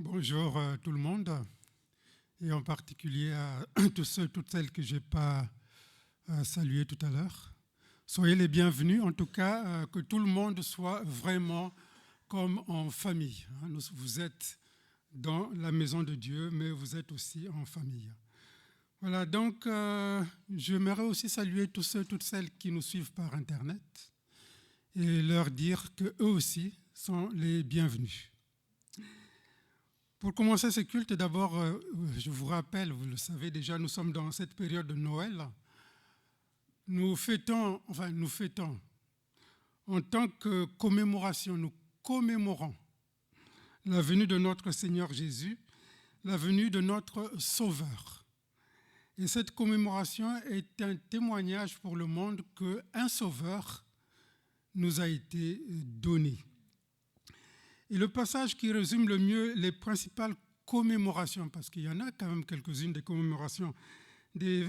Bonjour tout le monde, et en particulier à tous ceux, toutes celles que je n'ai pas saluées tout à l'heure. Soyez les bienvenus, en tout cas, que tout le monde soit vraiment comme en famille. Vous êtes dans la maison de Dieu, mais vous êtes aussi en famille. Voilà, donc j'aimerais aussi saluer tous ceux, toutes celles qui nous suivent par Internet et leur dire qu'eux aussi sont les bienvenus. Pour commencer ce culte, d'abord, je vous rappelle, vous le savez déjà, nous sommes dans cette période de Noël. Nous fêtons, en tant que commémoration, nous commémorons la venue de notre Seigneur Jésus, la venue de notre Sauveur. Et cette commémoration est un témoignage pour le monde qu'un Sauveur nous a été donné. Et le passage qui résume le mieux les principales commémorations, parce qu'il y en a quand même quelques-unes des commémorations des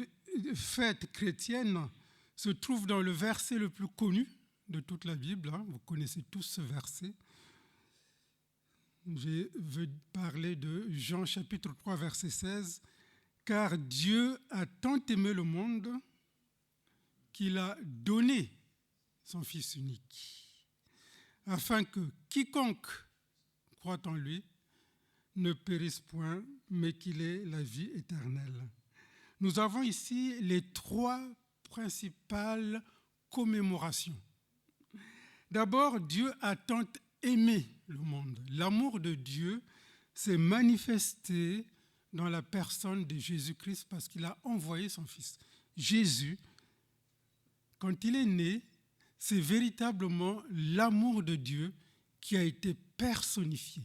fêtes chrétiennes, se trouve dans le verset le plus connu de toute la Bible. Vous connaissez tous ce verset. Je veux parler de Jean chapitre 3, verset 16. « Car Dieu a tant aimé le monde qu'il a donné son Fils unique, afin que quiconque croit en lui ne périsse point, mais qu'il ait la vie éternelle. » Nous avons ici les trois principales commémorations. D'abord, Dieu a tant aimé le monde. L'amour de Dieu s'est manifesté dans la personne de Jésus-Christ parce qu'il a envoyé son Fils. Jésus, quand il est né, c'est véritablement l'amour de Dieu qui a été personnifié,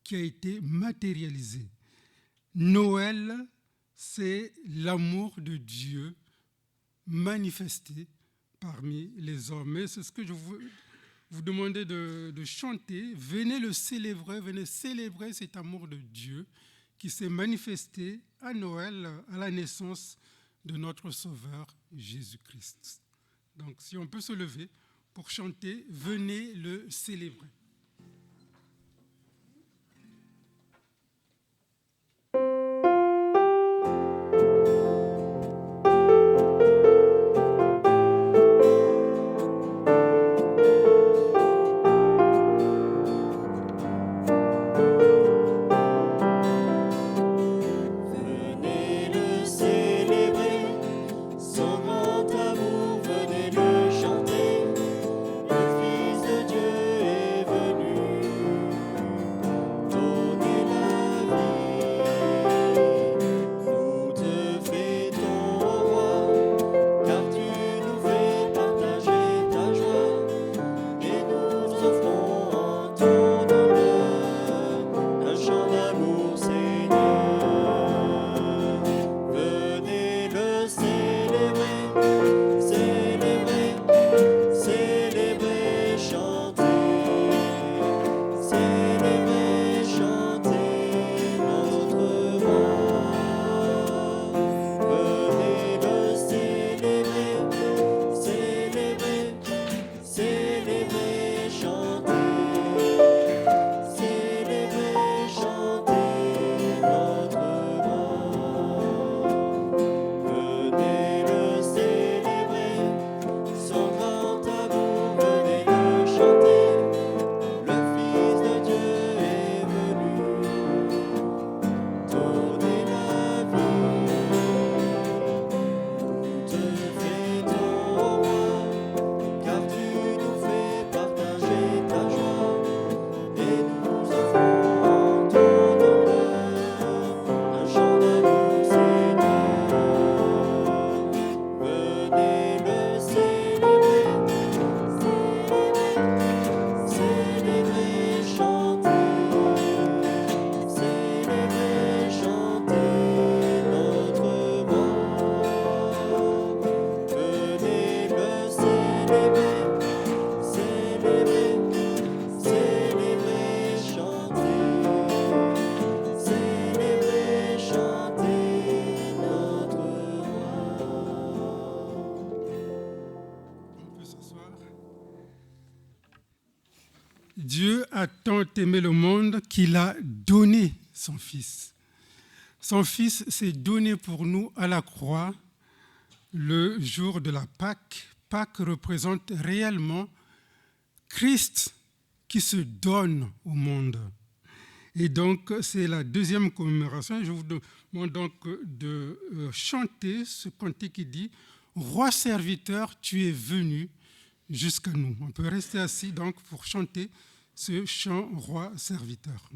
qui a été matérialisé. Noël, c'est l'amour de Dieu manifesté parmi les hommes. Et c'est ce que je vous demandais de chanter. Venez le célébrer, venez célébrer cet amour de Dieu qui s'est manifesté à Noël, à la naissance de notre Sauveur Jésus-Christ. Donc, si on peut se lever pour chanter, venez le célébrer. Venez le Dieu a tant aimé le monde qu'il a donné son Fils. Son Fils s'est donné pour nous à la croix le jour de la Pâque. Pâque représente réellement Christ qui se donne au monde. Et donc, c'est la deuxième commémoration. Je vous demande donc de chanter ce cantique qui dit « Roi serviteur, tu es venu jusqu'à nous ». On peut rester assis donc pour chanter ce chant « Roi serviteur ».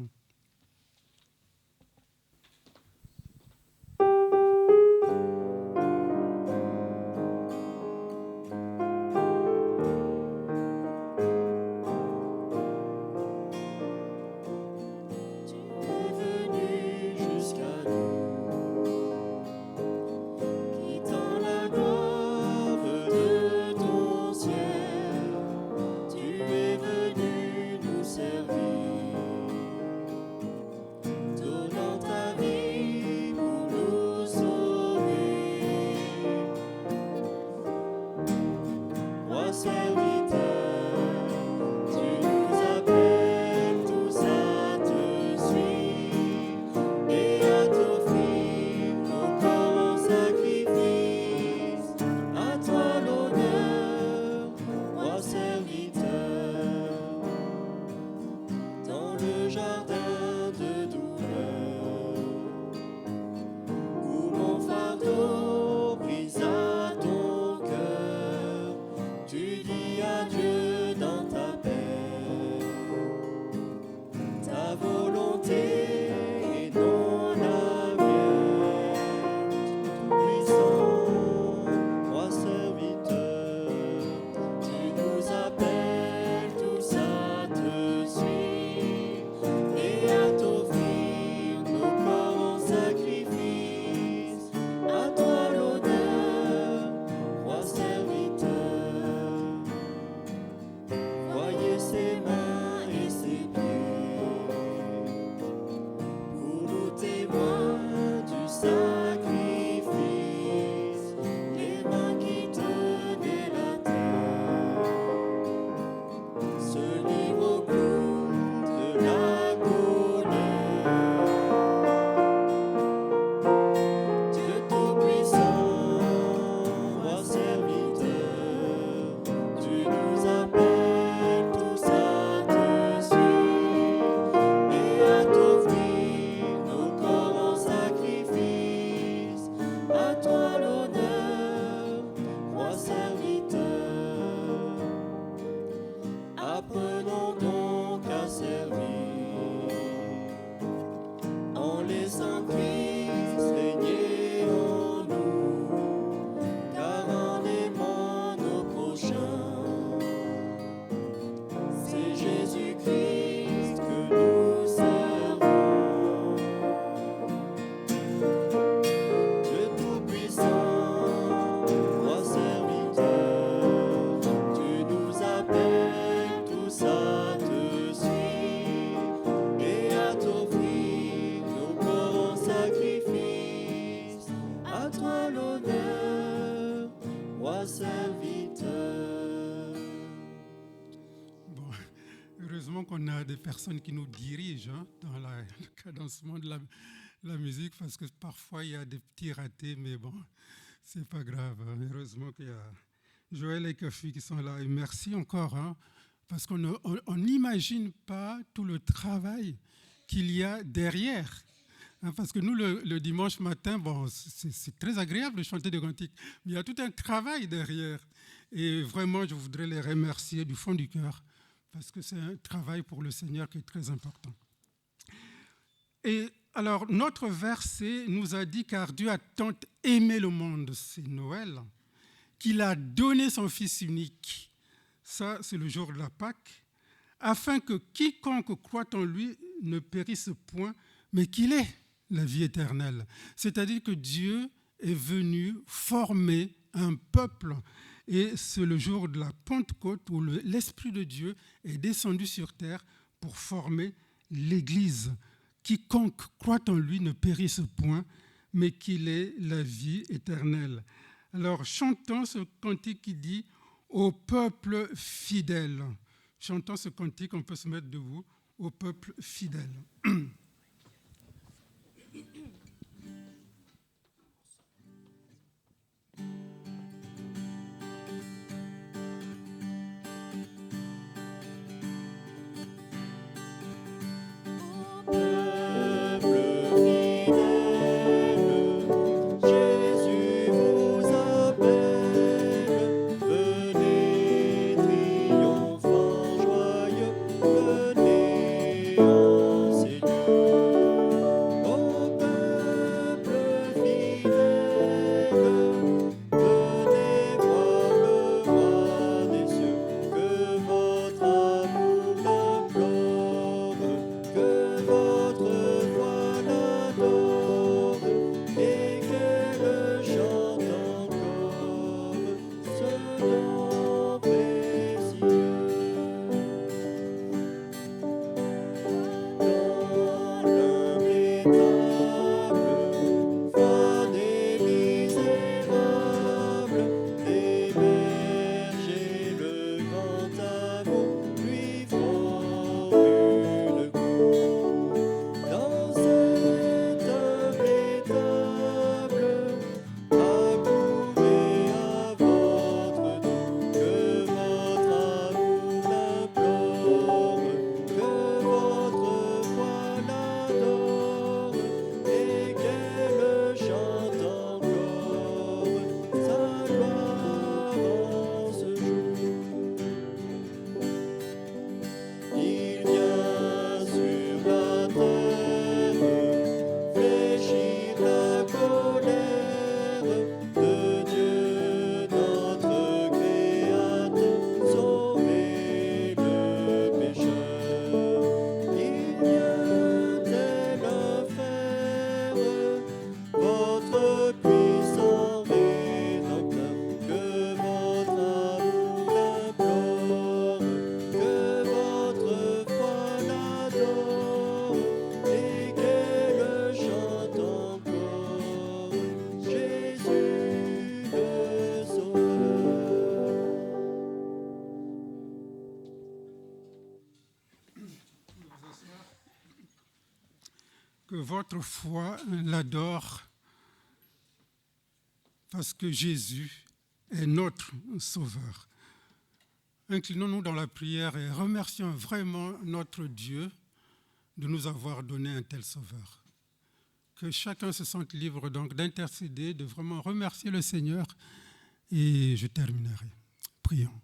Qu'on a des personnes qui nous dirigent dans le cadencement de la musique, parce que parfois il y a des petits ratés, mais bon, c'est pas grave. Heureusement qu'il y a Joël et Kafi qui sont là. Et merci encore, parce qu'on n'imagine pas tout le travail qu'il y a derrière. Parce que nous, le dimanche matin, bon, c'est très agréable de chanter des cantiques, mais il y a tout un travail derrière. Et vraiment, je voudrais les remercier du fond du cœur, parce que c'est un travail pour le Seigneur qui est très important. Et alors, notre verset nous a dit « Car Dieu a tant aimé le monde », c'est Noël, qu'il a donné son Fils unique, ça c'est le jour de la Pâque, afin que quiconque croit en lui ne périsse point, mais qu'il ait la vie éternelle. C'est-à-dire que Dieu est venu former un peuple. Et c'est le jour de la Pentecôte où l'Esprit de Dieu est descendu sur terre pour former l'Église. Quiconque croit en lui ne périsse point, mais qu'il ait la vie éternelle. Alors chantons ce cantique qui dit « Au peuple fidèle ». chantant ce cantique, on peut se mettre debout au peuple fidèle. Que votre foi l'adore parce que Jésus est notre Sauveur. Inclinons-nous dans la prière et remercions vraiment notre Dieu de nous avoir donné un tel Sauveur. Que chacun se sente libre donc d'intercéder, de vraiment remercier le Seigneur et je terminerai. Prions.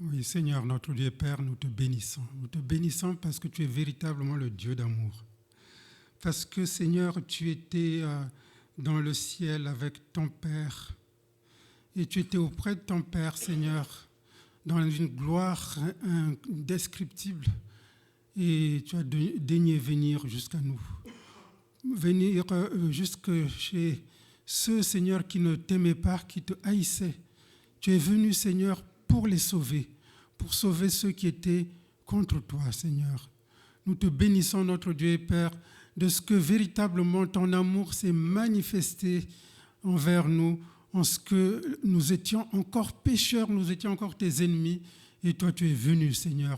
Oui, Seigneur, notre Dieu et Père, nous te bénissons. Nous te bénissons parce que tu es véritablement le Dieu d'amour. Parce que, Seigneur, tu étais dans le ciel avec ton Père et tu étais auprès de ton Père, Seigneur, dans une gloire indescriptible et tu as daigné venir jusqu'à nous. Venir jusque chez ceux, Seigneur, qui ne t'aimaient pas, qui te haïssaient. Tu es venu, Seigneur, pour les sauver, pour sauver ceux qui étaient contre toi, Seigneur. Nous te bénissons, notre Dieu et Père, de ce que véritablement ton amour s'est manifesté envers nous, en ce que nous étions encore pécheurs, nous étions encore tes ennemis, et toi tu es venu, Seigneur,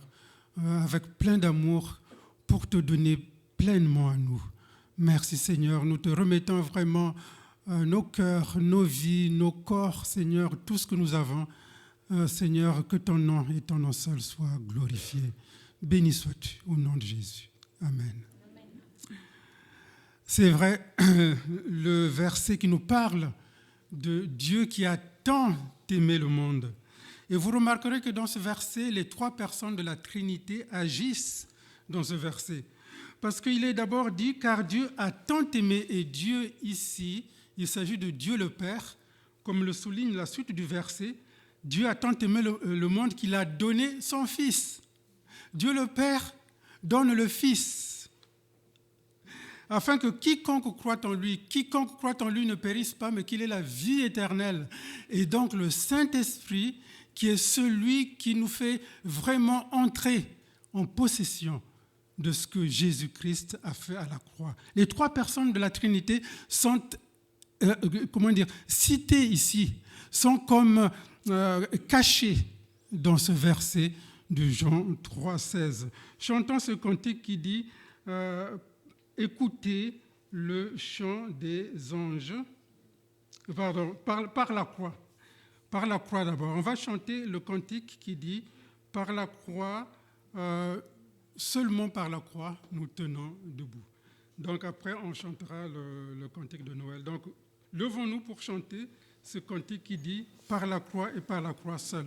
avec plein d'amour pour te donner pleinement à nous. Merci, Seigneur, nous te remettons vraiment nos cœurs, nos vies, nos corps, Seigneur, tout ce que nous avons. Seigneur, que ton nom et ton nom seul soient glorifiés. Béni sois-tu au nom de Jésus. Amen. C'est vrai, le verset qui nous parle de Dieu qui a tant aimé le monde. Et vous remarquerez que dans ce verset, les trois personnes de la Trinité agissent dans ce verset. Parce qu'il est d'abord dit, car Dieu a tant aimé, et Dieu ici, il s'agit de Dieu le Père, comme le souligne la suite du verset, Dieu a tant aimé le monde qu'il a donné son Fils. Dieu le Père donne le Fils, afin que quiconque croit en lui ne périsse pas, mais qu'il ait la vie éternelle. Et donc le Saint-Esprit, qui est celui qui nous fait vraiment entrer en possession de ce que Jésus-Christ a fait à la croix. Les trois personnes de la Trinité sont cités ici sont comme cachés dans ce verset de Jean 3,16. Chantons ce cantique qui dit écoutez le chant des anges. Pardon, par la croix. Par la croix d'abord. On va chanter le cantique qui dit par la croix, seulement par la croix, nous tenons debout. Donc après, on chantera le cantique de Noël. Donc, levons-nous pour chanter ce cantique qui dit par la croix et par la croix seule.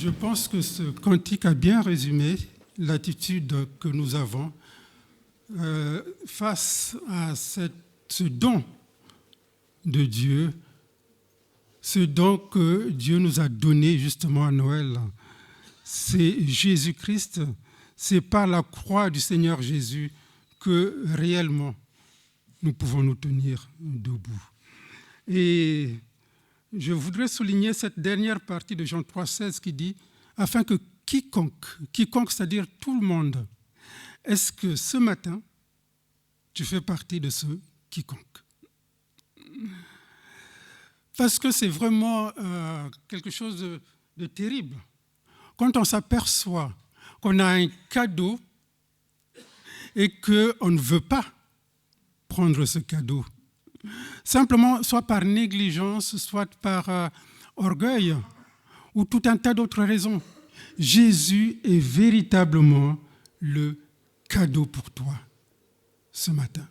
Je pense que ce cantique a bien résumé l'attitude que nous avons face à ce don de Dieu, ce don que Dieu nous a donné justement à Noël. C'est Jésus-Christ, c'est par la croix du Seigneur Jésus que réellement nous pouvons nous tenir debout. Et je voudrais souligner cette dernière partie de Jean 3,16 qui dit « Afin que quiconque, c'est-à-dire tout le monde, est-ce que ce matin, tu fais partie de ce quiconque ?» Parce que c'est vraiment quelque chose de terrible. Quand on s'aperçoit qu'on a un cadeau et qu'on ne veut pas prendre ce cadeau, simplement soit par négligence, soit par orgueil ou tout un tas d'autres raisons. Jésus est véritablement le cadeau pour toi ce matin.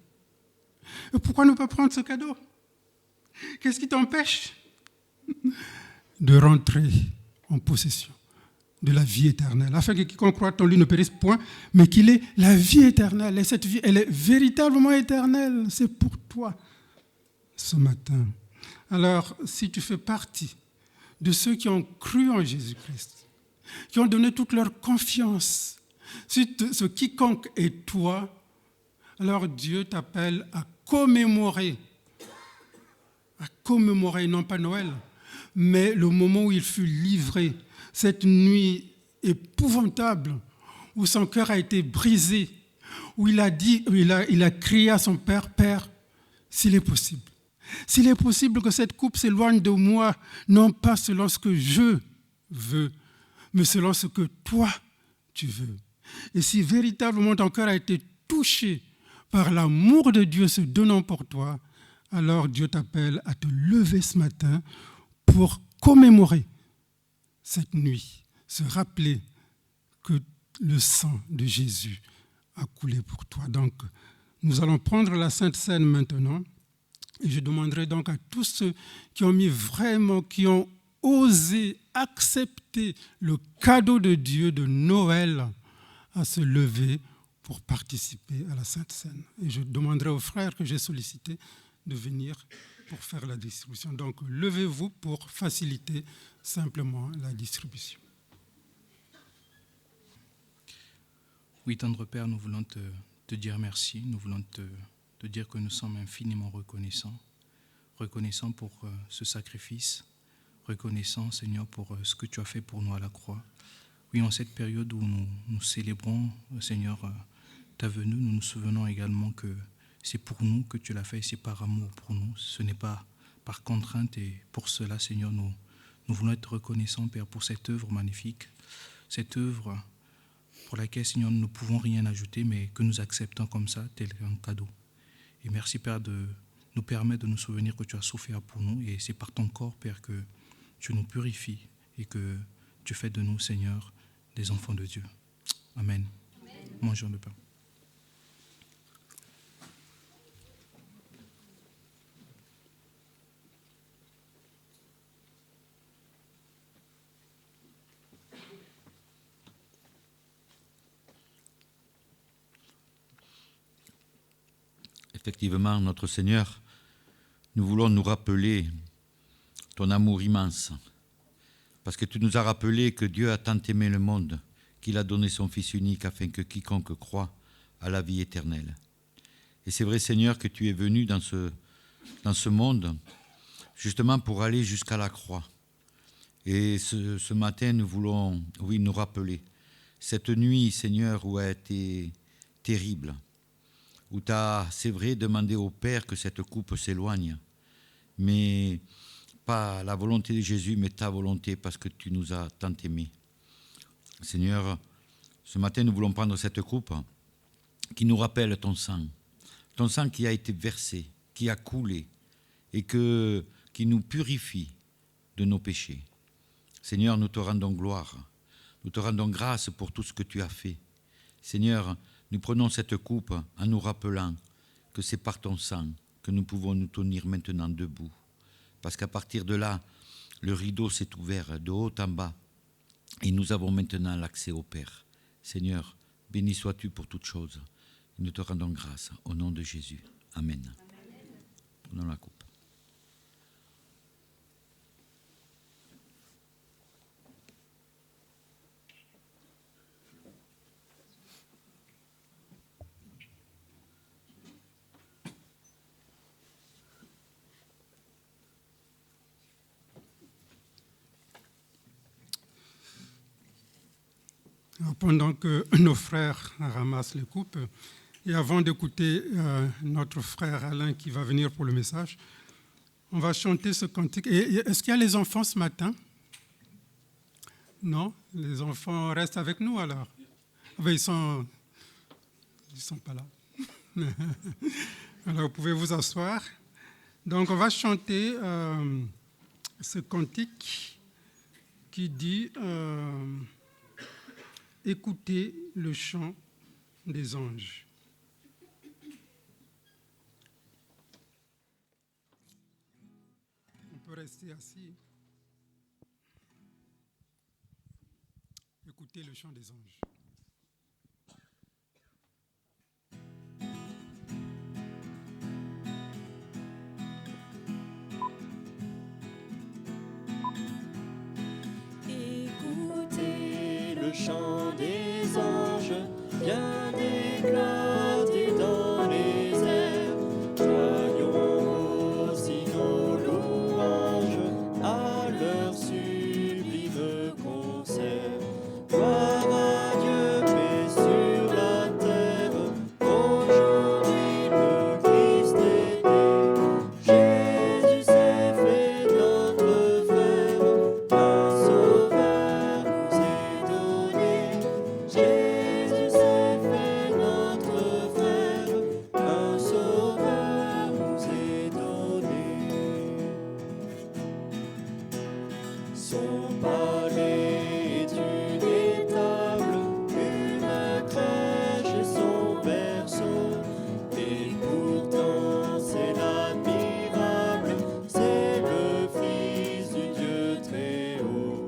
Et pourquoi ne pas prendre ce cadeau ? Qu'est-ce qui t'empêche de rentrer en possession de la vie éternelle, afin que quiconque croit en lui ne périsse point, mais qu'il ait la vie éternelle. Et cette vie, elle est véritablement éternelle. C'est pour toi ce matin. Alors, si tu fais partie de ceux qui ont cru en Jésus-Christ, qui ont donné toute leur confiance, si ce quiconque est toi, alors Dieu t'appelle à commémorer, non pas Noël, mais le moment où il fut livré, cette nuit épouvantable, où son cœur a été brisé, où il a crié à son Père, « Père, s'il est possible que cette coupe s'éloigne de moi, non pas selon ce que je veux, mais selon ce que toi, tu veux. » Et si véritablement ton cœur a été touché par l'amour de Dieu se donnant pour toi, alors Dieu t'appelle à te lever ce matin pour commémorer cette nuit, se rappeler que le sang de Jésus a coulé pour toi. Donc, nous allons prendre la Sainte Seine maintenant, et je demanderai donc à tous ceux qui ont osé accepter le cadeau de Dieu de Noël à se lever pour participer à la Sainte Seine. Et je demanderai aux frères que j'ai sollicités de venir pour faire la distribution. Donc, levez-vous pour faciliter simplement la distribution. Oui, tendre Père, nous voulons te dire merci. Nous voulons te dire que nous sommes infiniment reconnaissants. Reconnaissants pour ce sacrifice. Reconnaissants, Seigneur, pour ce que tu as fait pour nous à la croix. Oui, en cette période où nous célébrons, Seigneur, ta venue, nous nous souvenons également que c'est pour nous que tu l'as fait, c'est par amour pour nous. Ce n'est pas par contrainte, et pour cela, Seigneur, nous voulons être reconnaissants, Père, pour cette œuvre magnifique, cette œuvre pour laquelle, Seigneur, nous ne pouvons rien ajouter, mais que nous acceptons comme ça, tel qu'un cadeau. Et merci, Père, de nous permettre de nous souvenir que tu as souffert pour nous, et c'est par ton corps, Père, que tu nous purifies et que tu fais de nous, Seigneur, des enfants de Dieu. Amen. Mangeons le pain. Effectivement, notre Seigneur, nous voulons nous rappeler ton amour immense, parce que tu nous as rappelé que Dieu a tant aimé le monde qu'il a donné son Fils unique afin que quiconque croit à la vie éternelle. Et c'est vrai, Seigneur, que tu es venu dans ce monde justement pour aller jusqu'à la croix. Et ce matin, nous voulons, nous rappeler cette nuit, Seigneur, où a été terrible, où tu as, c'est vrai, demandé au Père que cette coupe s'éloigne, mais pas la volonté de Jésus, mais ta volonté, parce que tu nous as tant aimés. Seigneur, ce matin, nous voulons prendre cette coupe qui nous rappelle ton sang qui a été versé, qui a coulé, et qui nous purifie de nos péchés. Seigneur, nous te rendons gloire, nous te rendons grâce pour tout ce que tu as fait. Seigneur, nous prenons cette coupe en nous rappelant que c'est par ton sang que nous pouvons nous tenir maintenant debout. Parce qu'à partir de là, le rideau s'est ouvert de haut en bas. Et nous avons maintenant l'accès au Père. Seigneur, béni sois-tu pour toutes choses. Nous te rendons grâce au nom de Jésus. Amen. Prenons la coupe. Pendant que nos frères ramassent les coupes, et avant d'écouter notre frère Alain qui va venir pour le message, on va chanter ce cantique. Et est-ce qu'il y a les enfants ce matin? Non? Les enfants restent avec nous alors? Ils sont pas là. Alors vous pouvez vous asseoir. Donc on va chanter ce cantique qui dit écoutez le chant des anges. On peut rester assis. Écoutez le chant des anges. Écoutez le chant des anges, bien éclaté dans les airs. Joignons aussi nos louanges à leur sublime concert. Gloire à Dieu, paix sur la terre. Aujourd'hui le Christ est né. Jésus s'est fait notre frère. Un sauveur nous est donné. Jésus s'est fait notre frère. Un sauveur nous est donné. Son palais est une étable, une crèche et son berceau. Et pourtant c'est l'admirable, c'est le Fils du Dieu très haut.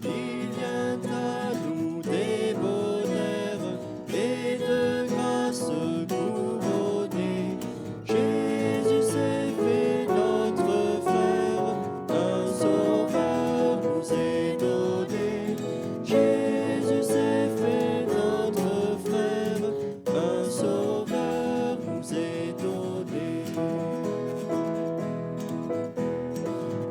Il vient à nous des bonheurs et de grâce couronné. Jésus s'est fait notre frère, un sauveur nous est donné. Jésus s'est fait notre frère, un sauveur nous est donné.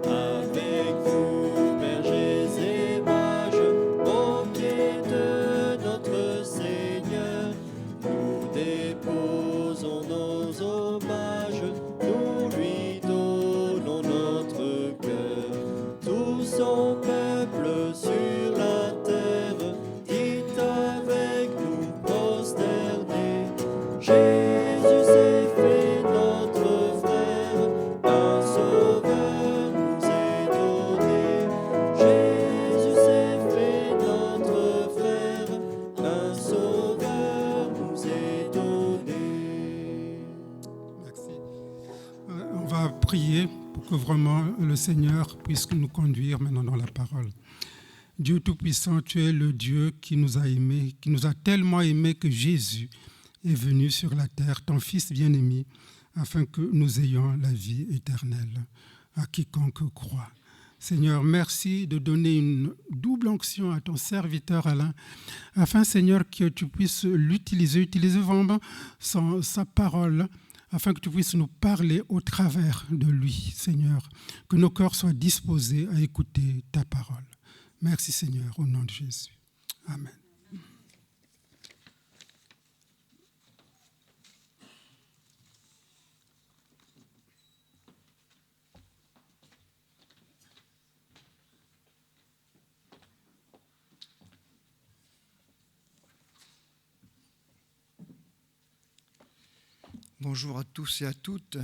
Avec vous, bergers et mages, au pied de notre Seigneur, nous déposons nos hommages, nous lui donnons notre cœur. Tout son peuple sur la terre, dit avec nous prosterné. Jésus s'est fait notre frère, un sauveur nous est donné. Jésus s'est fait notre frère, un sauveur nous est donné. Merci. On va prier pour que vraiment le Seigneur puisse nous conduire maintenant dans la parole. Dieu Tout-Puissant, tu es le Dieu qui nous a aimés, qui nous a tellement aimés que Jésus est venu sur la terre, ton Fils bien-aimé, afin que nous ayons la vie éternelle à quiconque croit. Seigneur, merci de donner une double onction à ton serviteur Alain, afin, Seigneur, que tu puisses utiliser vraiment sa parole, afin que tu puisses nous parler au travers de lui, Seigneur, que nos cœurs soient disposés à écouter ta parole. Merci, Seigneur, au nom de Jésus. Amen. Bonjour à tous et à toutes.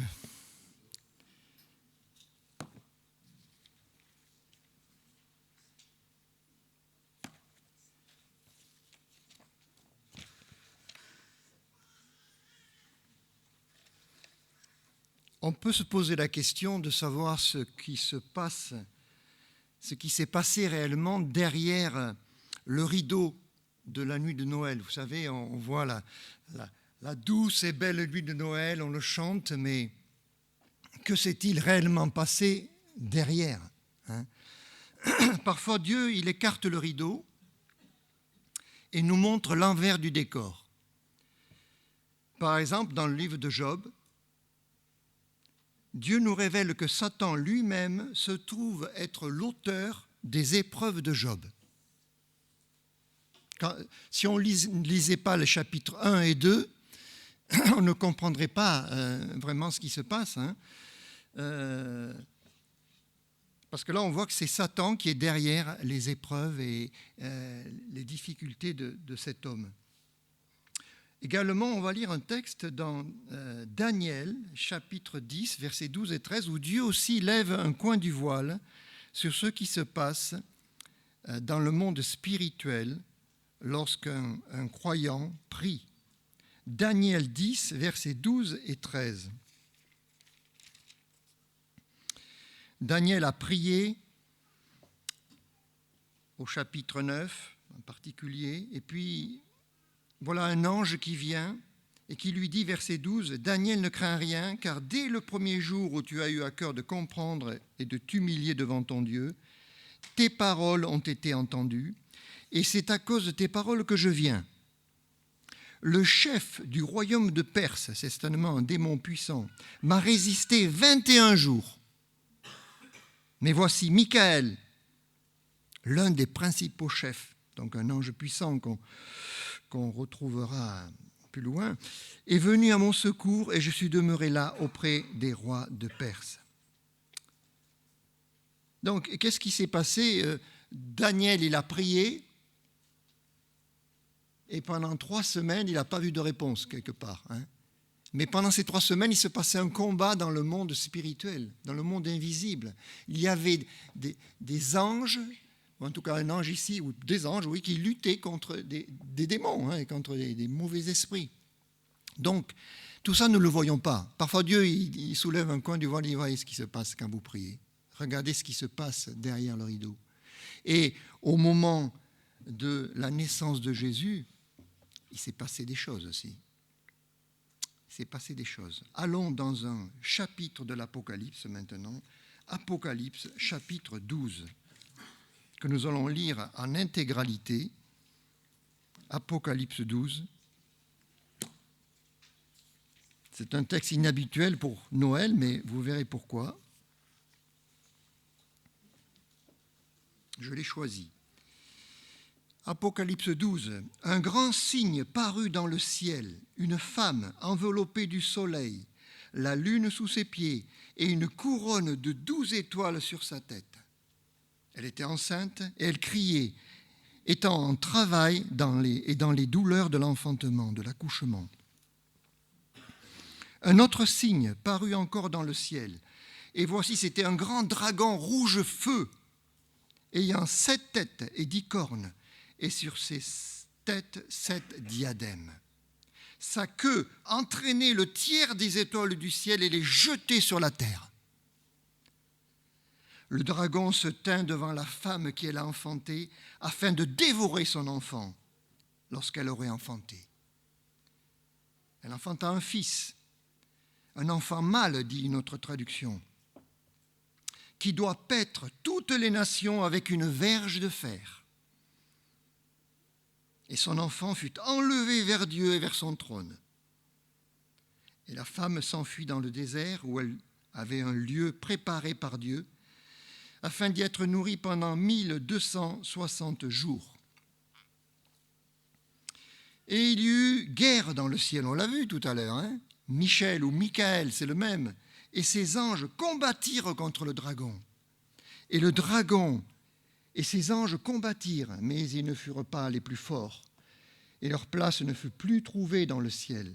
On peut se poser la question de savoir ce qui se passe, ce qui s'est passé réellement derrière le rideau de la nuit de Noël. Vous savez, on voit la douce et belle nuit de Noël, on le chante, mais que s'est-il réellement passé derrière, hein? Parfois, Dieu, il écarte le rideau et nous montre l'envers du décor. Par exemple, dans le livre de Job, Dieu nous révèle que Satan lui-même se trouve être l'auteur des épreuves de Job. Si on ne lisait pas les chapitres 1 et 2, on ne comprendrait pas vraiment ce qui se passe, hein. Parce que là, on voit que c'est Satan qui est derrière les épreuves et les difficultés de cet homme. Également, on va lire un texte dans Daniel, chapitre 10, versets 12 et 13, où Dieu aussi lève un coin du voile sur ce qui se passe dans le monde spirituel lorsqu'un croyant prie. Daniel 10, versets 12 et 13. Daniel a prié au chapitre 9 en particulier, et puis voilà un ange qui vient et qui lui dit, verset 12, « Daniel, ne crains rien, car dès le premier jour où tu as eu à cœur de comprendre et de t'humilier devant ton Dieu, tes paroles ont été entendues, et c'est à cause de tes paroles que je viens. Le chef du royaume de Perse, c'est certainement un démon puissant, m'a résisté 21 jours. Mais voici Michaël, l'un des principaux chefs, donc un ange puissant qu'on retrouvera plus loin, est venu à mon secours et je suis demeuré là auprès des rois de Perse. » Donc, qu'est-ce qui s'est passé? Daniel, il a prié et pendant 3 semaines, il n'a pas vu de réponse quelque part, hein. Mais pendant ces 3 semaines, il se passait un combat dans le monde spirituel, dans le monde invisible. Il y avait des anges, ou en tout cas un ange ici, ou des anges, oui, qui luttaient contre des démons, hein, contre des mauvais esprits. Donc, tout ça, nous ne le voyons pas. Parfois, Dieu, il soulève un coin du voile et dit, voyez ce qui se passe quand vous priez. Regardez ce qui se passe derrière le rideau. Et au moment de la naissance de Jésus, il s'est passé des choses aussi. Il s'est passé des choses. Allons dans un chapitre de l'Apocalypse maintenant, Apocalypse chapitre 12, que nous allons lire en intégralité. Apocalypse 12. C'est un texte inhabituel pour Noël, mais vous verrez pourquoi. Je l'ai choisi. Apocalypse 12. Un grand signe parut dans le ciel, une femme enveloppée du soleil, la lune sous ses pieds et une couronne de 12 étoiles sur sa tête. Elle était enceinte et elle criait, étant en travail dans les douleurs de l'enfantement, de l'accouchement. Un autre signe parut encore dans le ciel, et voici, c'était un grand dragon rouge feu, ayant 7 têtes et 10 cornes, et sur ses têtes 7 diadèmes. Sa queue entraînait le tiers des étoiles du ciel et les jetait sur la terre. Le dragon se tint devant la femme qui l'a enfanté afin de dévorer son enfant lorsqu'elle aurait enfanté. Elle enfanta un fils, un enfant mâle, dit une autre traduction, qui doit paître toutes les nations avec une verge de fer. Et son enfant fut enlevé vers Dieu et vers son trône. Et la femme s'enfuit dans le désert où elle avait un lieu préparé par Dieu afin d'y être nourrie pendant 1260 jours. Et il y eut guerre dans le ciel, on l'a vu tout à l'heure, hein? Michel ou Michaël, c'est le même. Et ses anges combattirent contre le dragon. Et le dragon et ses anges combattirent, mais ils ne furent pas les plus forts. Et leur place ne fut plus trouvée dans le ciel.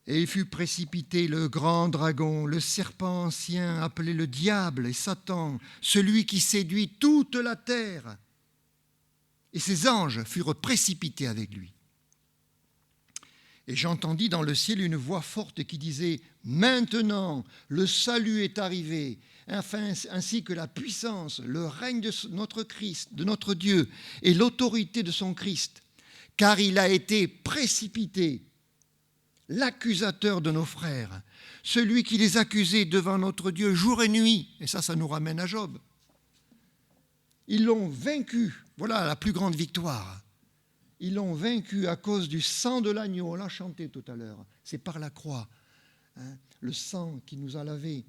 Et il fut précipité le grand dragon, le serpent ancien, appelé le diable et Satan, celui qui séduit toute la terre. Et ses anges furent précipités avec lui. Et j'entendis dans le ciel une voix forte qui disait « Maintenant, le salut est arrivé, ainsi que la puissance, le règne de notre Christ, de notre Dieu, et l'autorité de son Christ, car il a été précipité, l'accusateur de nos frères, celui qui les accusait devant notre Dieu jour et nuit. » Et ça nous ramène à Job. Ils l'ont vaincu. Voilà la plus grande victoire. Ils l'ont vaincu à cause du sang de l'agneau. On l'a chanté tout à l'heure. C'est par la croix, le sang qui nous a lavés.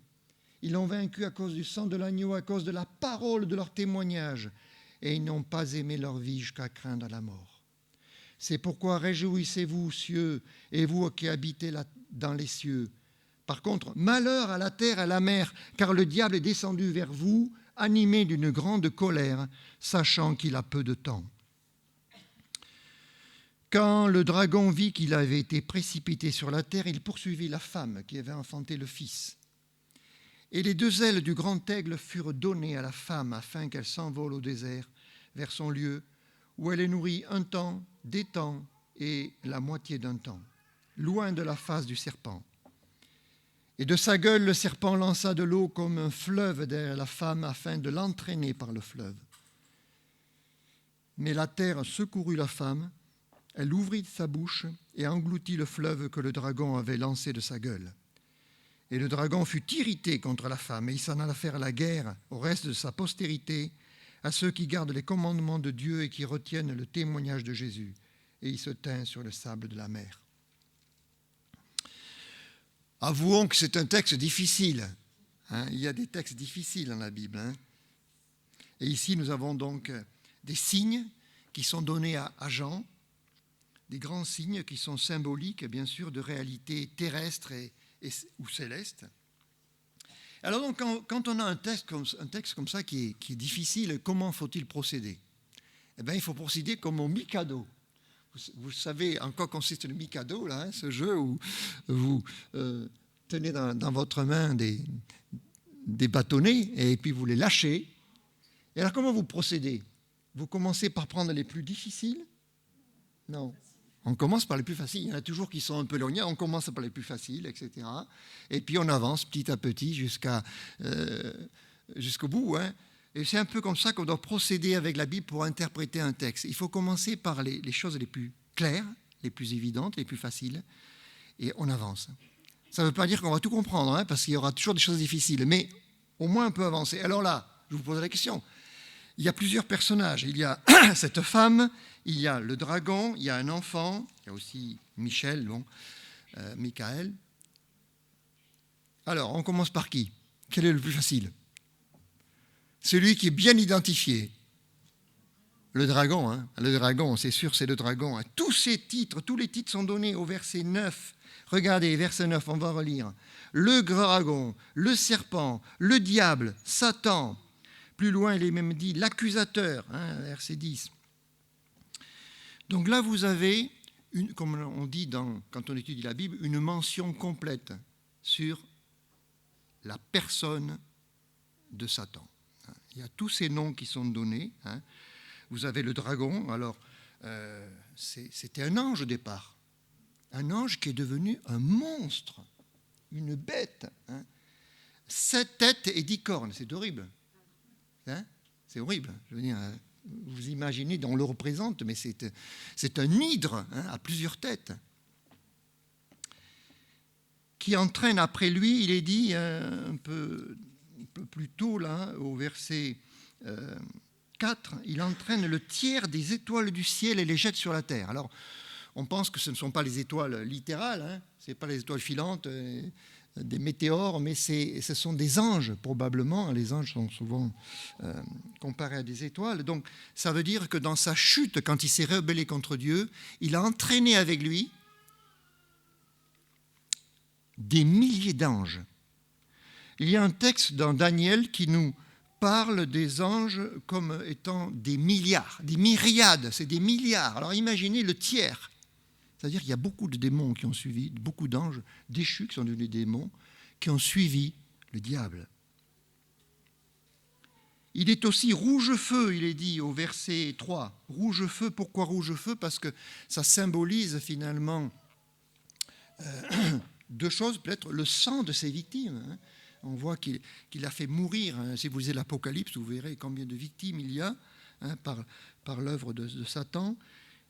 Ils l'ont vaincu à cause du sang de l'agneau, à cause de la parole de leur témoignage. Et ils n'ont pas aimé leur vie jusqu'à craindre la mort. C'est pourquoi réjouissez-vous, cieux, et vous qui habitez dans les cieux. Par contre, malheur à la terre et à la mer, car le diable est descendu vers vous, animé d'une grande colère, sachant qu'il a peu de temps. Quand le dragon vit qu'il avait été précipité sur la terre, il poursuivit la femme qui avait enfanté le fils. Et les 2 ailes du grand aigle furent données à la femme afin qu'elle s'envole au désert vers son lieu, où elle est nourrie 1 temps, des temps et la moitié d'un temps, loin de la face du serpent. Et de sa gueule, le serpent lança de l'eau comme un fleuve derrière la femme afin de l'entraîner par le fleuve. Mais la terre secourut la femme, elle ouvrit sa bouche et engloutit le fleuve que le dragon avait lancé de sa gueule. Et le dragon fut irrité contre la femme, et il s'en alla faire la guerre au reste de sa postérité, à ceux qui gardent les commandements de Dieu et qui retiennent le témoignage de Jésus. Et il se tint sur le sable de la mer. Avouons que c'est un texte difficile. Il y a des textes difficiles dans la Bible. Et ici, nous avons donc des signes qui sont donnés à Jean, des grands signes qui sont symboliques, bien sûr, de réalités terrestres ou célestes. Alors donc, quand on a un texte comme ça qui est difficile, comment faut-il procéder ? Eh bien, il faut procéder comme au Mikado. Vous savez en quoi consiste le Mikado, là, ce jeu où vous tenez dans votre main des bâtonnets et puis vous les lâchez. Et alors, comment vous procédez ? Vous commencez par prendre les plus difficiles ? Non. On commence par les plus faciles. Il y en a toujours qui sont un peu éloignés. On commence par les plus faciles, etc. Et puis on avance petit à petit jusqu'au bout. Et c'est un peu comme ça qu'on doit procéder avec la Bible pour interpréter un texte. Il faut commencer par les choses les plus claires, les plus évidentes, les plus faciles. Et on avance. Ça ne veut pas dire qu'on va tout comprendre, parce qu'il y aura toujours des choses difficiles. Mais au moins on peut avancer. Alors là, je vous pose la question. Il y a plusieurs personnages. Il y a cette femme, il y a le dragon, il y a un enfant, il y a aussi Michaël. Alors, on commence par qui ? Quel est le plus facile ? Celui qui est bien identifié. Le dragon, Le dragon, c'est sûr, c'est le dragon. Tous les titres sont donnés au verset 9. Regardez, verset 9, on va relire. Le dragon, le serpent, le diable, Satan. Plus loin, il est même dit l'accusateur, verset 10. Donc là, vous avez, comme on dit quand on étudie la Bible, une mention complète sur la personne de Satan. Il y a tous ces noms qui sont donnés. Vous avez le dragon, alors c'était un ange au départ. Un ange qui est devenu un monstre, une bête. 7 têtes et 10 cornes, c'est horrible. C'est horrible. Je veux dire, vous imaginez, on le représente, mais c'est un hydre à plusieurs têtes qui entraîne après lui, il est dit un peu plus tôt, là, au verset 4, il entraîne le tiers des étoiles du ciel et les jette sur la terre. Alors, on pense que ce ne sont pas les étoiles littérales, ce n'est pas les étoiles filantes, des météores, mais ce sont des anges, probablement. Les anges sont souvent comparés à des étoiles. Donc, ça veut dire que dans sa chute, quand il s'est rebellé contre Dieu, il a entraîné avec lui des milliers d'anges. Il y a un texte dans Daniel qui nous parle des anges comme étant des milliards, des myriades, c'est des milliards. Alors imaginez le tiers. C'est-à-dire qu'il y a beaucoup de démons qui ont suivi, beaucoup d'anges déchus qui sont devenus démons, qui ont suivi le diable. Il est aussi rouge-feu, il est dit au verset 3. Rouge-feu, pourquoi rouge-feu ? Parce que ça symbolise finalement deux choses, peut-être le sang de ses victimes. Hein. On voit qu'il a fait mourir, hein. Si vous lisez l'Apocalypse, vous verrez combien de victimes il y a, hein, par l'œuvre de Satan,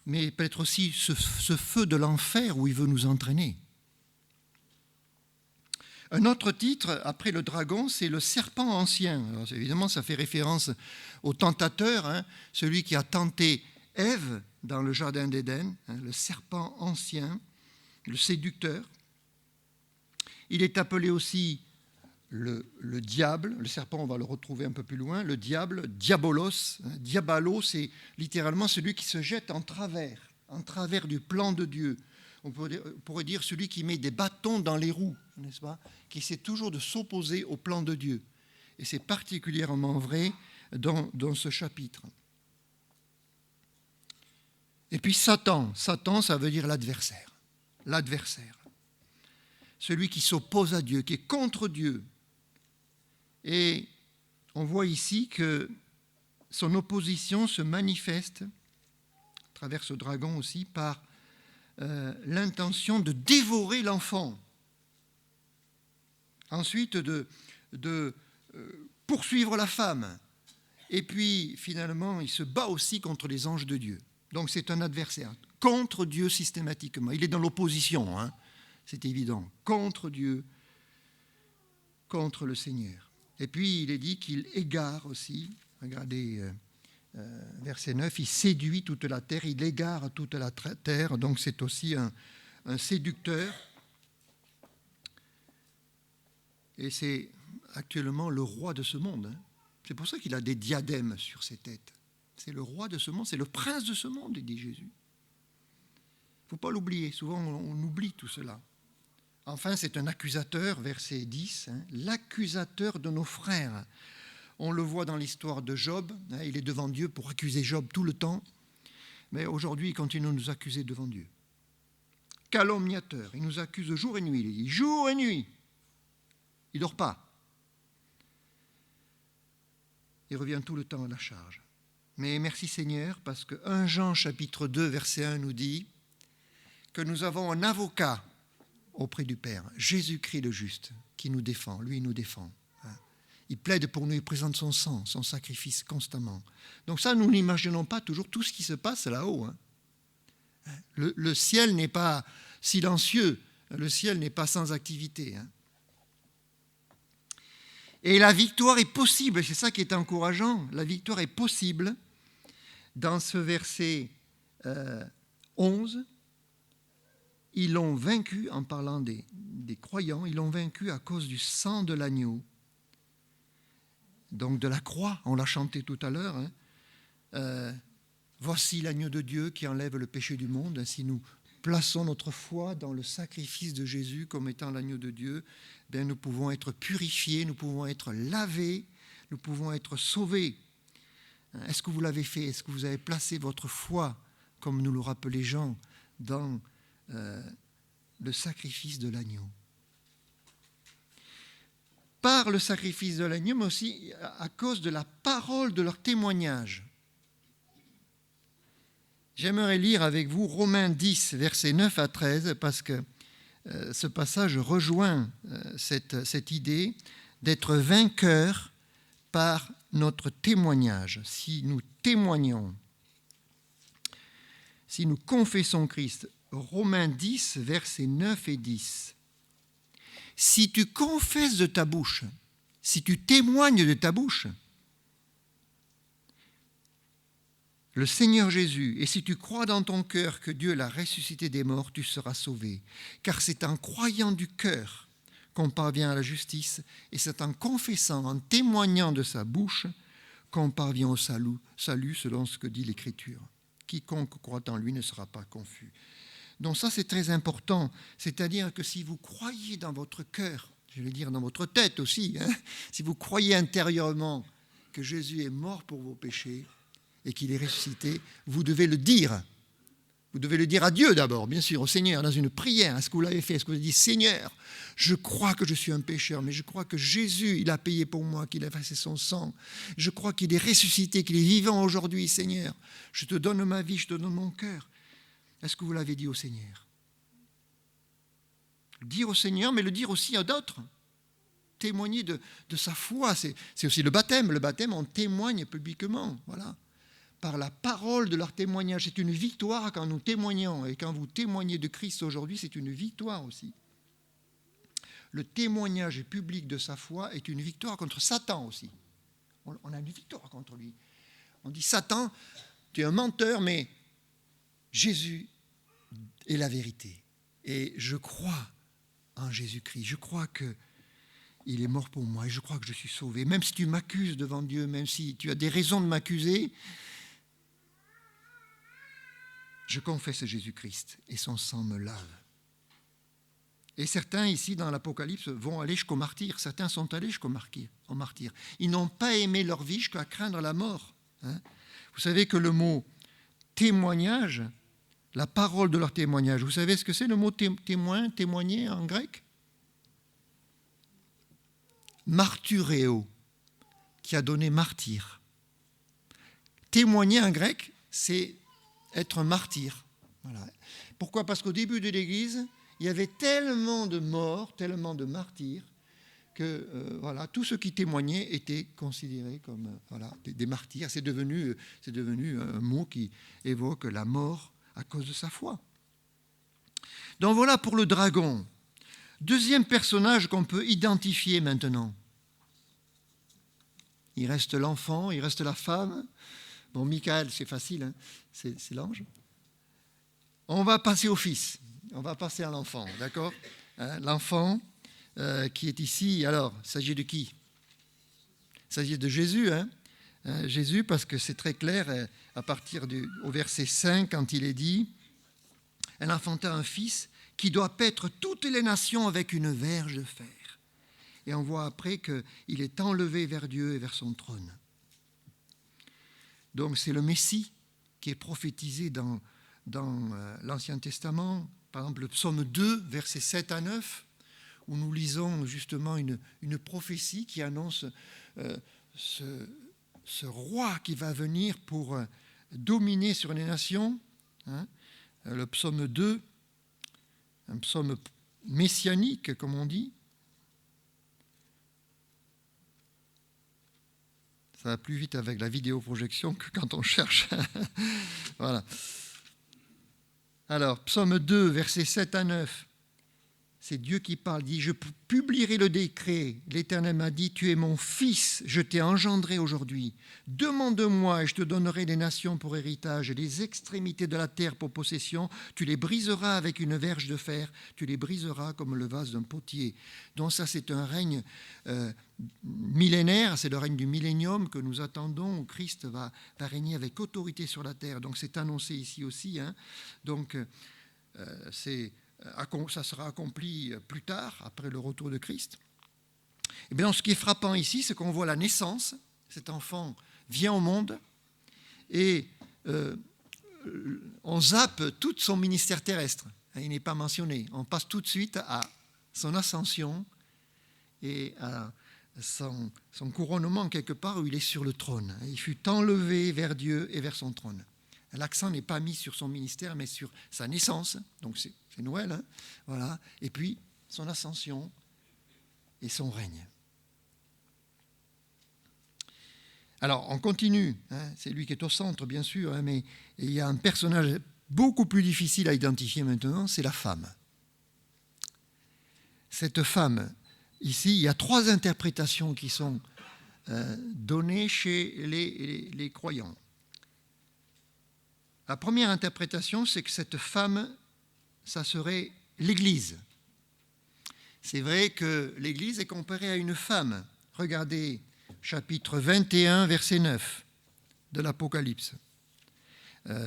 mais peut-être aussi ce feu de l'enfer où il veut nous entraîner. Un autre titre, après le dragon, c'est le serpent ancien. Alors, évidemment, ça fait référence au tentateur, hein, celui qui a tenté Ève dans le jardin d'Éden, hein, le serpent ancien, le séducteur. Il est appelé aussi le diable. Le serpent, on va le retrouver un peu plus loin. Le diable, diabolos. Diabalo, c'est littéralement celui qui se jette en travers du plan de Dieu. On pourrait dire celui qui met des bâtons dans les roues, n'est-ce pas? Qui essaie toujours de s'opposer au plan de Dieu. Et c'est particulièrement vrai dans ce chapitre. Et puis Satan. Satan, ça veut dire l'adversaire. L'adversaire. Celui qui s'oppose à Dieu, qui est contre Dieu. Et on voit ici que son opposition se manifeste, à travers ce dragon aussi, par l'intention de dévorer l'enfant. Ensuite, de poursuivre la femme. Et puis, finalement, il se bat aussi contre les anges de Dieu. Donc, c'est un adversaire, contre Dieu systématiquement. Il est dans l'opposition, hein, c'est évident, contre Dieu, contre le Seigneur. Et puis, il est dit qu'il égare aussi, regardez, verset 9, il séduit toute la terre, il égare toute la terre, donc c'est aussi un séducteur. Et c'est actuellement le roi de ce monde. Hein. C'est pour ça qu'il a des diadèmes sur ses têtes. C'est le roi de ce monde, c'est le prince de ce monde, dit Jésus. Il ne faut pas l'oublier, souvent on oublie tout cela. Enfin, c'est un accusateur, verset 10, hein, l'accusateur de nos frères. On le voit dans l'histoire de Job, hein, il est devant Dieu pour accuser Job tout le temps, mais aujourd'hui il continue de nous accuser devant Dieu. Calomniateur, il nous accuse jour et nuit, il dit jour et nuit, il ne dort pas. Il revient tout le temps à la charge. Mais merci Seigneur, parce que 1 Jean chapitre 2, verset 1 nous dit que nous avons un avocat auprès du Père, Jésus-Christ le juste, qui nous défend, lui il nous défend. Il plaide pour nous, il présente son sang, son sacrifice constamment. Donc ça, nous n'imaginons pas toujours tout ce qui se passe là-haut. Hein. Le ciel n'est pas silencieux, le ciel n'est pas sans activité. Hein. Et la victoire est possible, c'est ça qui est encourageant, la victoire est possible dans ce verset 11. Ils l'ont vaincu, en parlant des croyants, ils l'ont vaincu à cause du sang de l'agneau. Donc de la croix, on l'a chanté tout à l'heure. Hein. Voici l'agneau de Dieu qui enlève le péché du monde. Ainsi nous plaçons notre foi dans le sacrifice de Jésus comme étant l'agneau de Dieu, bien nous pouvons être purifiés, nous pouvons être lavés, nous pouvons être sauvés. Est-ce que vous l'avez fait? Est-ce que vous avez placé votre foi, comme nous le rappelait Jean, dans le sacrifice de l'agneau? Par le sacrifice de l'agneau, mais aussi à cause de la parole de leur témoignage. J'aimerais lire avec vous Romains 10, versets 9 à 13, parce que ce passage rejoint cette idée d'être vainqueur par notre témoignage. Si nous témoignons, si nous confessons Christ, Romains 10, versets 9 et 10. Si tu confesses de ta bouche, si tu témoignes de ta bouche, le Seigneur Jésus, et si tu crois dans ton cœur que Dieu l'a ressuscité des morts, tu seras sauvé. Car c'est en croyant du cœur qu'on parvient à la justice, et c'est en confessant, en témoignant de sa bouche, qu'on parvient au salut selon ce que dit l'Écriture. Quiconque croit en lui ne sera pas confus. Donc ça, c'est très important. C'est-à-dire que si vous croyez dans votre cœur, je vais dire dans votre tête aussi, hein, si vous croyez intérieurement que Jésus est mort pour vos péchés et qu'il est ressuscité, vous devez le dire. Vous devez le dire à Dieu d'abord, bien sûr, au Seigneur, dans une prière. Est-ce que vous l'avez fait? Est-ce que vous avez dit, Seigneur, je crois que je suis un pécheur, mais je crois que Jésus, il a payé pour moi, qu'il a versé son sang. Je crois qu'il est ressuscité, qu'il est vivant aujourd'hui, Seigneur. Je te donne ma vie, je te donne mon cœur. Est-ce que vous l'avez dit au Seigneur? Le dire au Seigneur, mais le dire aussi à d'autres. Témoigner de sa foi, c'est aussi le baptême. Le baptême, on témoigne publiquement, voilà. Par la parole de leur témoignage. C'est une victoire quand nous témoignons. Et quand vous témoignez de Christ aujourd'hui, c'est une victoire aussi. Le témoignage public de sa foi est une victoire contre Satan aussi. On a une victoire contre lui. On dit, Satan, tu es un menteur, mais Jésus est la vérité. Et je crois en Jésus-Christ. Je crois qu'il est mort pour moi et je crois que je suis sauvé. Même si tu m'accuses devant Dieu, même si tu as des raisons de m'accuser, je confesse Jésus-Christ et son sang me lave. Et certains ici dans l'Apocalypse vont aller jusqu'au martyr. Certains sont allés jusqu'au martyr. Ils n'ont pas aimé leur vie jusqu'à craindre la mort. Vous savez que le mot témoignage, la parole de leur témoignage, vous savez ce que c'est le mot témoin, témoigner en grec? Marturéo, qui a donné martyr. Témoigner en grec, c'est être un martyr. Voilà. Pourquoi? Parce qu'au début de l'Église, il y avait tellement de morts, tellement de martyrs, que voilà, tous ceux qui témoignaient étaient considérés comme des martyrs. C'est devenu un mot qui évoque la mort à cause de sa foi. Donc voilà pour le dragon. Deuxième personnage qu'on peut identifier maintenant. Il reste l'enfant, il reste la femme. Bon, Michael, c'est facile, hein, c'est l'ange. On va passer au fils, on va passer à l'enfant, d'accord, hein, l'enfant qui est ici, alors, il s'agit de qui? Il s'agit de Jésus, hein, Jésus, parce que c'est très clair, à partir au verset 5, quand il est dit « Elle enfanta un fils qui doit paître toutes les nations avec une verge de fer. » Et on voit après qu'il est enlevé vers Dieu et vers son trône. Donc c'est le Messie qui est prophétisé dans l'Ancien Testament. Par exemple, le psaume 2, versets 7 à 9, où nous lisons justement une prophétie qui annonce ce roi qui va venir pour dominer sur les nations. Hein. Le psaume 2, un psaume messianique, comme on dit. Ça va plus vite avec la vidéoprojection que quand on cherche. Voilà. Alors, psaume 2, versets 7 à 9. C'est Dieu qui parle, dit « Je publierai le décret. L'Éternel m'a dit, tu es mon fils, je t'ai engendré aujourd'hui. Demande-moi et je te donnerai les nations pour héritage et les extrémités de la terre pour possession. Tu les briseras avec une verge de fer, tu les briseras comme le vase d'un potier. » Donc ça, c'est un règne millénaire, c'est le règne du millénium que nous attendons, où Christ va régner avec autorité sur la terre. Donc c'est annoncé ici aussi. Hein. Donc ça sera accompli plus tard, après le retour de Christ. Et bien, ce qui est frappant ici, c'est qu'on voit la naissance. Cet enfant vient au monde et on zappe tout son ministère terrestre. Il n'est pas mentionné. On passe tout de suite à son ascension et à son couronnement quelque part où il est sur le trône. Il fut enlevé vers Dieu et vers son trône. L'accent n'est pas mis sur son ministère, mais sur sa naissance. Donc c'est Noël, hein, voilà. Et puis son ascension et son règne. Alors on continue, hein, c'est lui qui est au centre bien sûr, hein, mais il y a un personnage beaucoup plus difficile à identifier maintenant, c'est la femme. Cette femme, ici, il y a 3 interprétations qui sont données chez les croyants. La première interprétation, c'est que cette femme, ça serait l'Église. C'est vrai que l'Église est comparée à une femme. Regardez, chapitre 21, verset 9 de l'Apocalypse.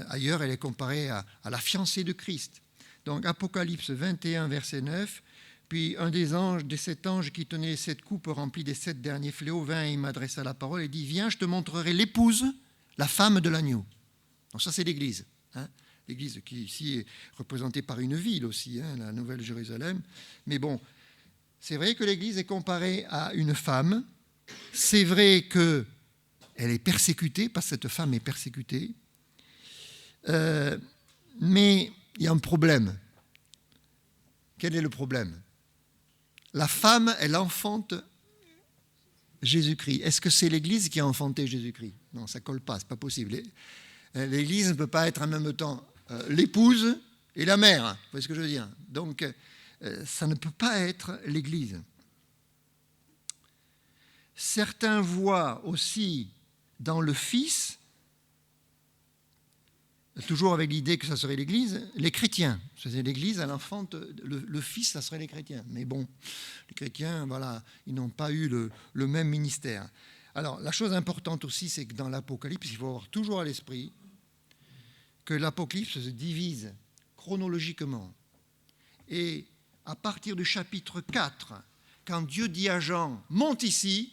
Ailleurs, elle est comparée à la fiancée de Christ. Donc, Apocalypse 21, verset 9. Puis un des 7 anges qui tenait les 7 coupes remplies des 7 derniers fléaux vint et il m'adressa la parole et dit « Viens, je te montrerai l'épouse, la femme de l'agneau. » Donc ça, c'est l'Église. Hein. L'Église qui ici est représentée par une ville aussi, hein, la Nouvelle Jérusalem. Mais bon, c'est vrai que l'Église est comparée à une femme. C'est vrai qu'elle est persécutée, parce que cette femme est persécutée. Mais il y a un problème. Quel est le problème? La femme, elle enfante Jésus-Christ. Est-ce que c'est l'Église qui a enfanté Jésus-Christ? Non, ça ne colle pas, ce n'est pas possible. L'Église ne peut pas être en même temps l'épouse et la mère. Vous voyez ce que je veux dire? Donc, ça ne peut pas être l'Église. Certains voient aussi dans le Fils, toujours avec l'idée que ça serait l'Église, les chrétiens. C'est l'Église, elle enfante, le Fils, ça serait les chrétiens. Mais bon, les chrétiens, voilà, ils n'ont pas eu le même ministère. Alors, la chose importante aussi, c'est que dans l'Apocalypse, il faut avoir toujours à l'esprit que l'Apocalypse se divise chronologiquement. Et à partir du chapitre 4, quand Dieu dit à Jean, monte ici,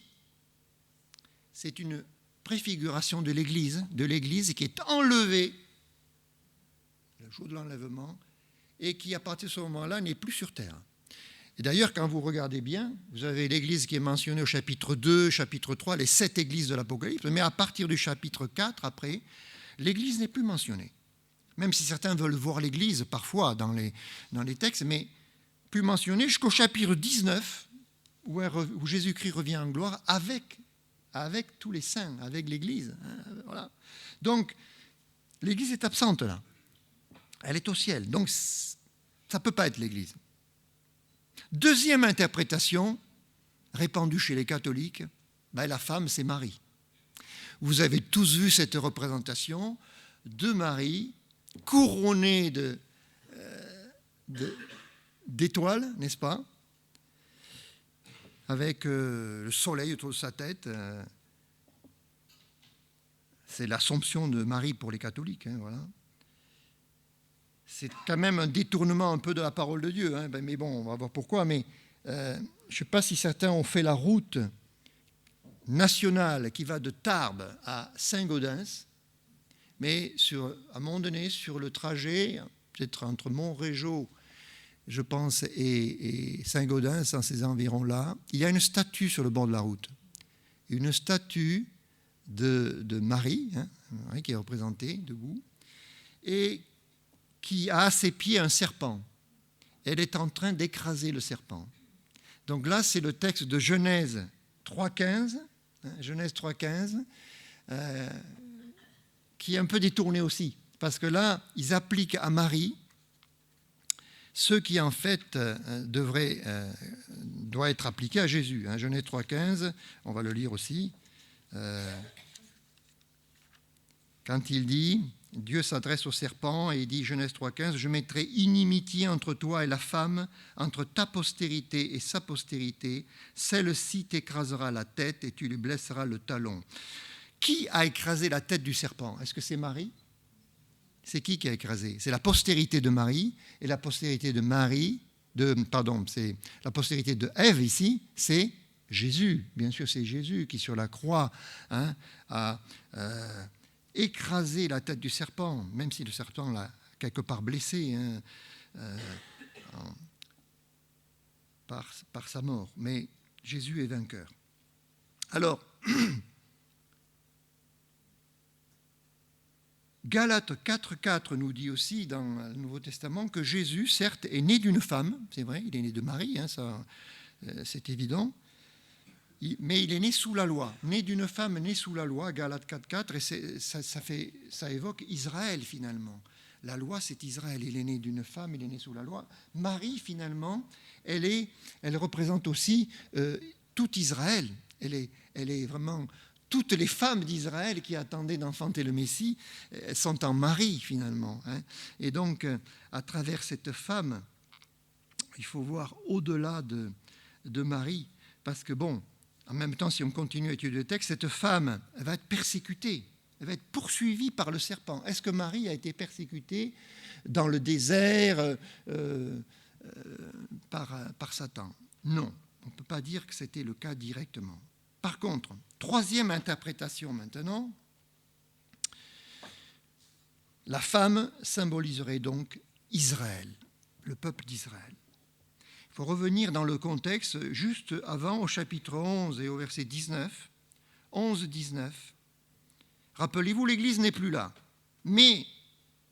c'est une préfiguration de l'Église qui est enlevée, le jour de l'enlèvement, et qui à partir de ce moment-là n'est plus sur terre. Et d'ailleurs, quand vous regardez bien, vous avez l'Église qui est mentionnée au chapitre 2, chapitre 3, les 7 églises de l'Apocalypse, mais à partir du chapitre 4, après, l'Église n'est plus mentionnée. Même si certains veulent voir l'Église parfois dans les textes, mais plus mentionnée jusqu'au chapitre 19, où Jésus-Christ revient en gloire avec tous les saints, avec l'Église. Voilà. Donc, l'Église est absente là. Elle est au ciel. Donc, ça ne peut pas être l'Église. Deuxième interprétation, répandue chez les catholiques, la femme, c'est Marie. Vous avez tous vu cette représentation de Marie couronnée d'étoiles, n'est-ce pas? Avec le soleil autour de sa tête. C'est l'Assomption de Marie pour les catholiques. Voilà. C'est quand même un détournement un peu de la parole de Dieu. Mais bon, on va voir pourquoi. Mais je ne sais pas si certains ont fait la route nationale qui va de Tarbes à Saint-Gaudens. Mais à un moment donné, sur le trajet, peut-être entre Montrégeau, je pense, et Saint-Gaudens, dans ces environs-là, il y a une statue sur le bord de la route. Une statue de Marie, Marie qui est représentée debout, et qui a à ses pieds un serpent. Elle est en train d'écraser le serpent. Donc là, c'est le texte de Genèse 3.15, Genèse 3.15, qui est un peu détourné aussi, parce que là, ils appliquent à Marie ce qui en fait doit être appliqué à Jésus. Genèse 3.15, on va le lire aussi, quand il dit, Dieu s'adresse au serpent et il dit, Genèse 3.15, « Je mettrai inimitié entre toi et la femme, entre ta postérité et sa postérité, celle-ci t'écrasera la tête et tu lui blesseras le talon. » Qui a écrasé la tête du serpent? Est-ce que c'est Marie? C'est qui a écrasé? C'est la postérité de Marie, et la postérité de c'est la postérité de Ève ici, c'est Jésus. Bien sûr, c'est Jésus qui, sur la croix, a écrasé la tête du serpent, même si le serpent l'a quelque part blessé par sa mort. Mais Jésus est vainqueur. Alors, Galates 4.4 nous dit aussi dans le Nouveau Testament que Jésus, certes, est né d'une femme, c'est vrai, il est né de Marie, ça, c'est évident, mais il est né sous la loi, né d'une femme née sous la loi, Galates 4.4, et ça évoque Israël finalement. La loi, c'est Israël, il est né d'une femme, il est né sous la loi. Marie, finalement, elle représente aussi tout Israël, elle est vraiment... Toutes les femmes d'Israël qui attendaient d'enfanter le Messie sont en Marie, finalement. Et donc, à travers cette femme, il faut voir au-delà de Marie. Parce que, bon, en même temps, si on continue à étudier le texte, cette femme, elle va être persécutée. Elle va être poursuivie par le serpent. Est-ce que Marie a été persécutée dans le désert par Satan? Non, on ne peut pas dire que c'était le cas directement. Par contre, troisième interprétation maintenant, la femme symboliserait donc Israël, le peuple d'Israël. Il faut revenir dans le contexte juste avant, au chapitre 11 et au verset 19. 11-19. Rappelez-vous, l'Église n'est plus là. Mais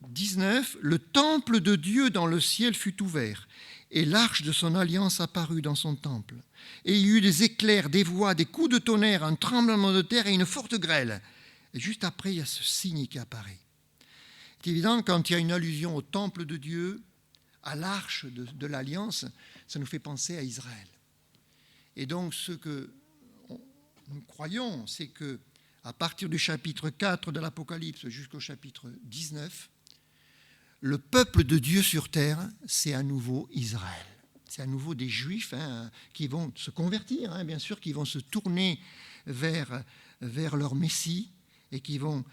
19, le temple de Dieu dans le ciel fut ouvert, et l'arche de son alliance apparut dans son temple. Et il y eut des éclairs, des voix, des coups de tonnerre, un tremblement de terre et une forte grêle. Et juste après, il y a ce signe qui apparaît. C'est évident, quand il y a une allusion au temple de Dieu, à l'arche de l'alliance, ça nous fait penser à Israël. Et donc, ce que nous croyons, c'est que à partir du chapitre 4 de l'Apocalypse jusqu'au chapitre 19, le peuple de Dieu sur terre, c'est à nouveau Israël. C'est à nouveau des Juifs qui vont se convertir, bien sûr, qui vont se tourner vers leur Messie et qui vont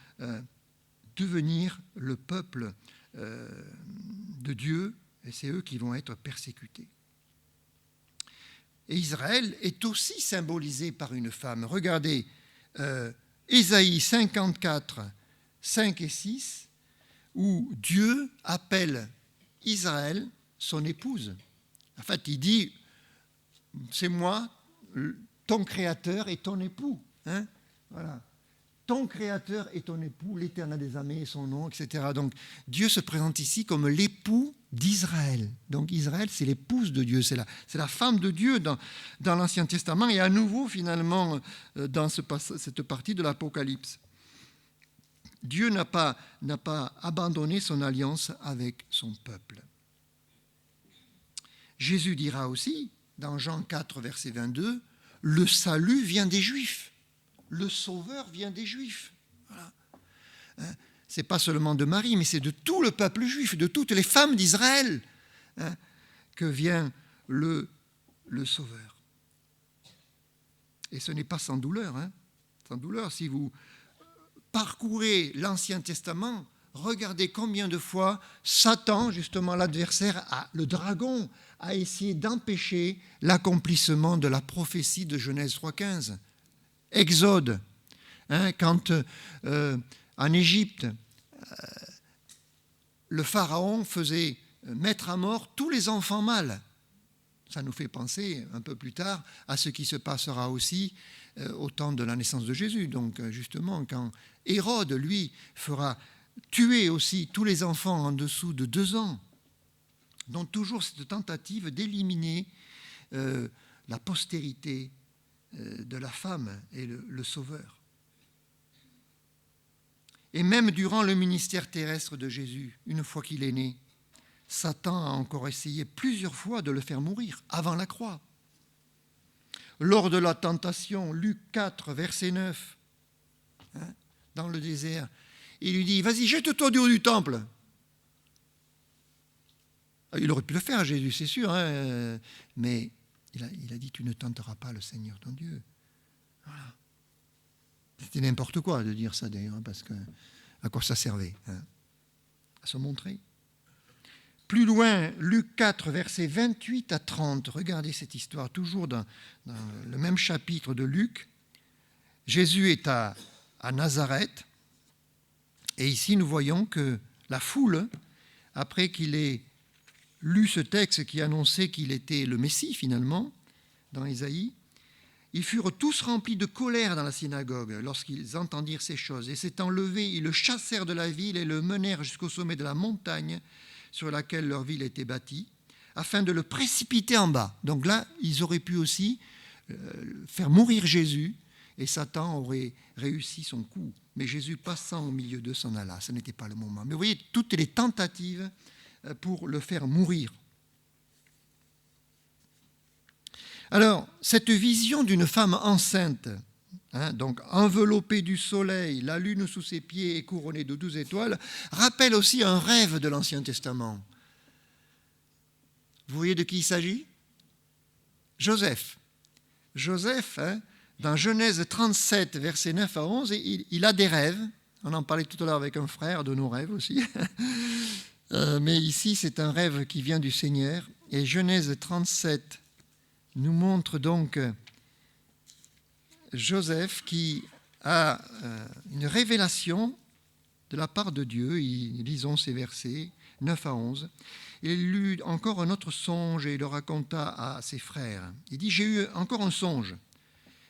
devenir le peuple de Dieu, et c'est eux qui vont être persécutés. Et Israël est aussi symbolisé par une femme. Regardez, Ésaïe 54, 5 et 6, où Dieu appelle Israël son épouse. En fait, il dit, c'est moi, ton créateur et ton époux. Voilà. Ton créateur et ton époux, l'Éternel des armées, son nom, etc. Donc, Dieu se présente ici comme l'époux d'Israël. Donc, Israël, c'est l'épouse de Dieu, c'est la femme de Dieu dans l'Ancien Testament et à nouveau, finalement, dans cette partie de l'Apocalypse. Dieu n'a pas abandonné son alliance avec son peuple. Jésus dira aussi, dans Jean 4, verset 22, « Le salut vient des Juifs. Le Sauveur vient des Juifs. » Voilà. Ce n'est pas seulement de Marie, mais c'est de tout le peuple juif, de toutes les femmes d'Israël, que vient le Sauveur. Et ce n'est pas sans douleur. Sans douleur, si vous parcourez l'Ancien Testament, regardez combien de fois Satan, justement l'adversaire, le dragon, a essayé d'empêcher l'accomplissement de la prophétie de Genèse 3,15. Exode, quand en Égypte, le pharaon faisait mettre à mort tous les enfants mâles. Ça nous fait penser un peu plus tard à ce qui se passera aussi au temps de la naissance de Jésus. Donc justement, quand Hérode, lui, fera tuer aussi tous les enfants en dessous de 2 ans. Donc toujours cette tentative d'éliminer la postérité de la femme et le Sauveur. Et même durant le ministère terrestre de Jésus, une fois qu'il est né, Satan a encore essayé plusieurs fois de le faire mourir avant la croix. Lors de la tentation, Luc 4, verset 9, dans le désert, il lui dit « Vas-y, jette-toi du haut du temple !» Il aurait pu le faire, Jésus, c'est sûr, mais il a dit « Tu ne tenteras pas le Seigneur ton Dieu. » Voilà. C'était n'importe quoi de dire ça d'ailleurs, parce que à quoi ça servait à se montrer. Plus loin, Luc 4, versets 28 à 30, regardez cette histoire, toujours dans le même chapitre de Luc. Jésus est à Nazareth, et ici nous voyons que la foule, après qu'il ait lu ce texte qui annonçait qu'il était le Messie finalement, dans Ésaïe, ils furent tous remplis de colère dans la synagogue lorsqu'ils entendirent ces choses. Et s'étant levés, ils le chassèrent de la ville et le menèrent jusqu'au sommet de la montagne sur laquelle leur ville était bâtie, afin de le précipiter en bas. Donc là, ils auraient pu aussi faire mourir Jésus, et Satan aurait réussi son coup. Mais Jésus, passant au milieu d'eux, s'en alla. Ce n'était pas le moment. Mais vous voyez, toutes les tentatives pour le faire mourir. Alors, cette vision d'une femme enceinte, donc enveloppée du soleil, la lune sous ses pieds et couronnée de 12 étoiles, rappelle aussi un rêve de l'Ancien Testament. Vous voyez de qui il s'agit ? Joseph. Joseph, dans Genèse 37, versets 9 à 11, il a des rêves. On en parlait tout à l'heure avec un frère de nos rêves aussi. Mais ici, c'est un rêve qui vient du Seigneur. Et Genèse 37 nous montre donc Joseph qui a une révélation de la part de Dieu. Lisons ces versets 9 à 11. Il eut encore un autre songe et il le raconta à ses frères. Il dit « J'ai eu encore un songe.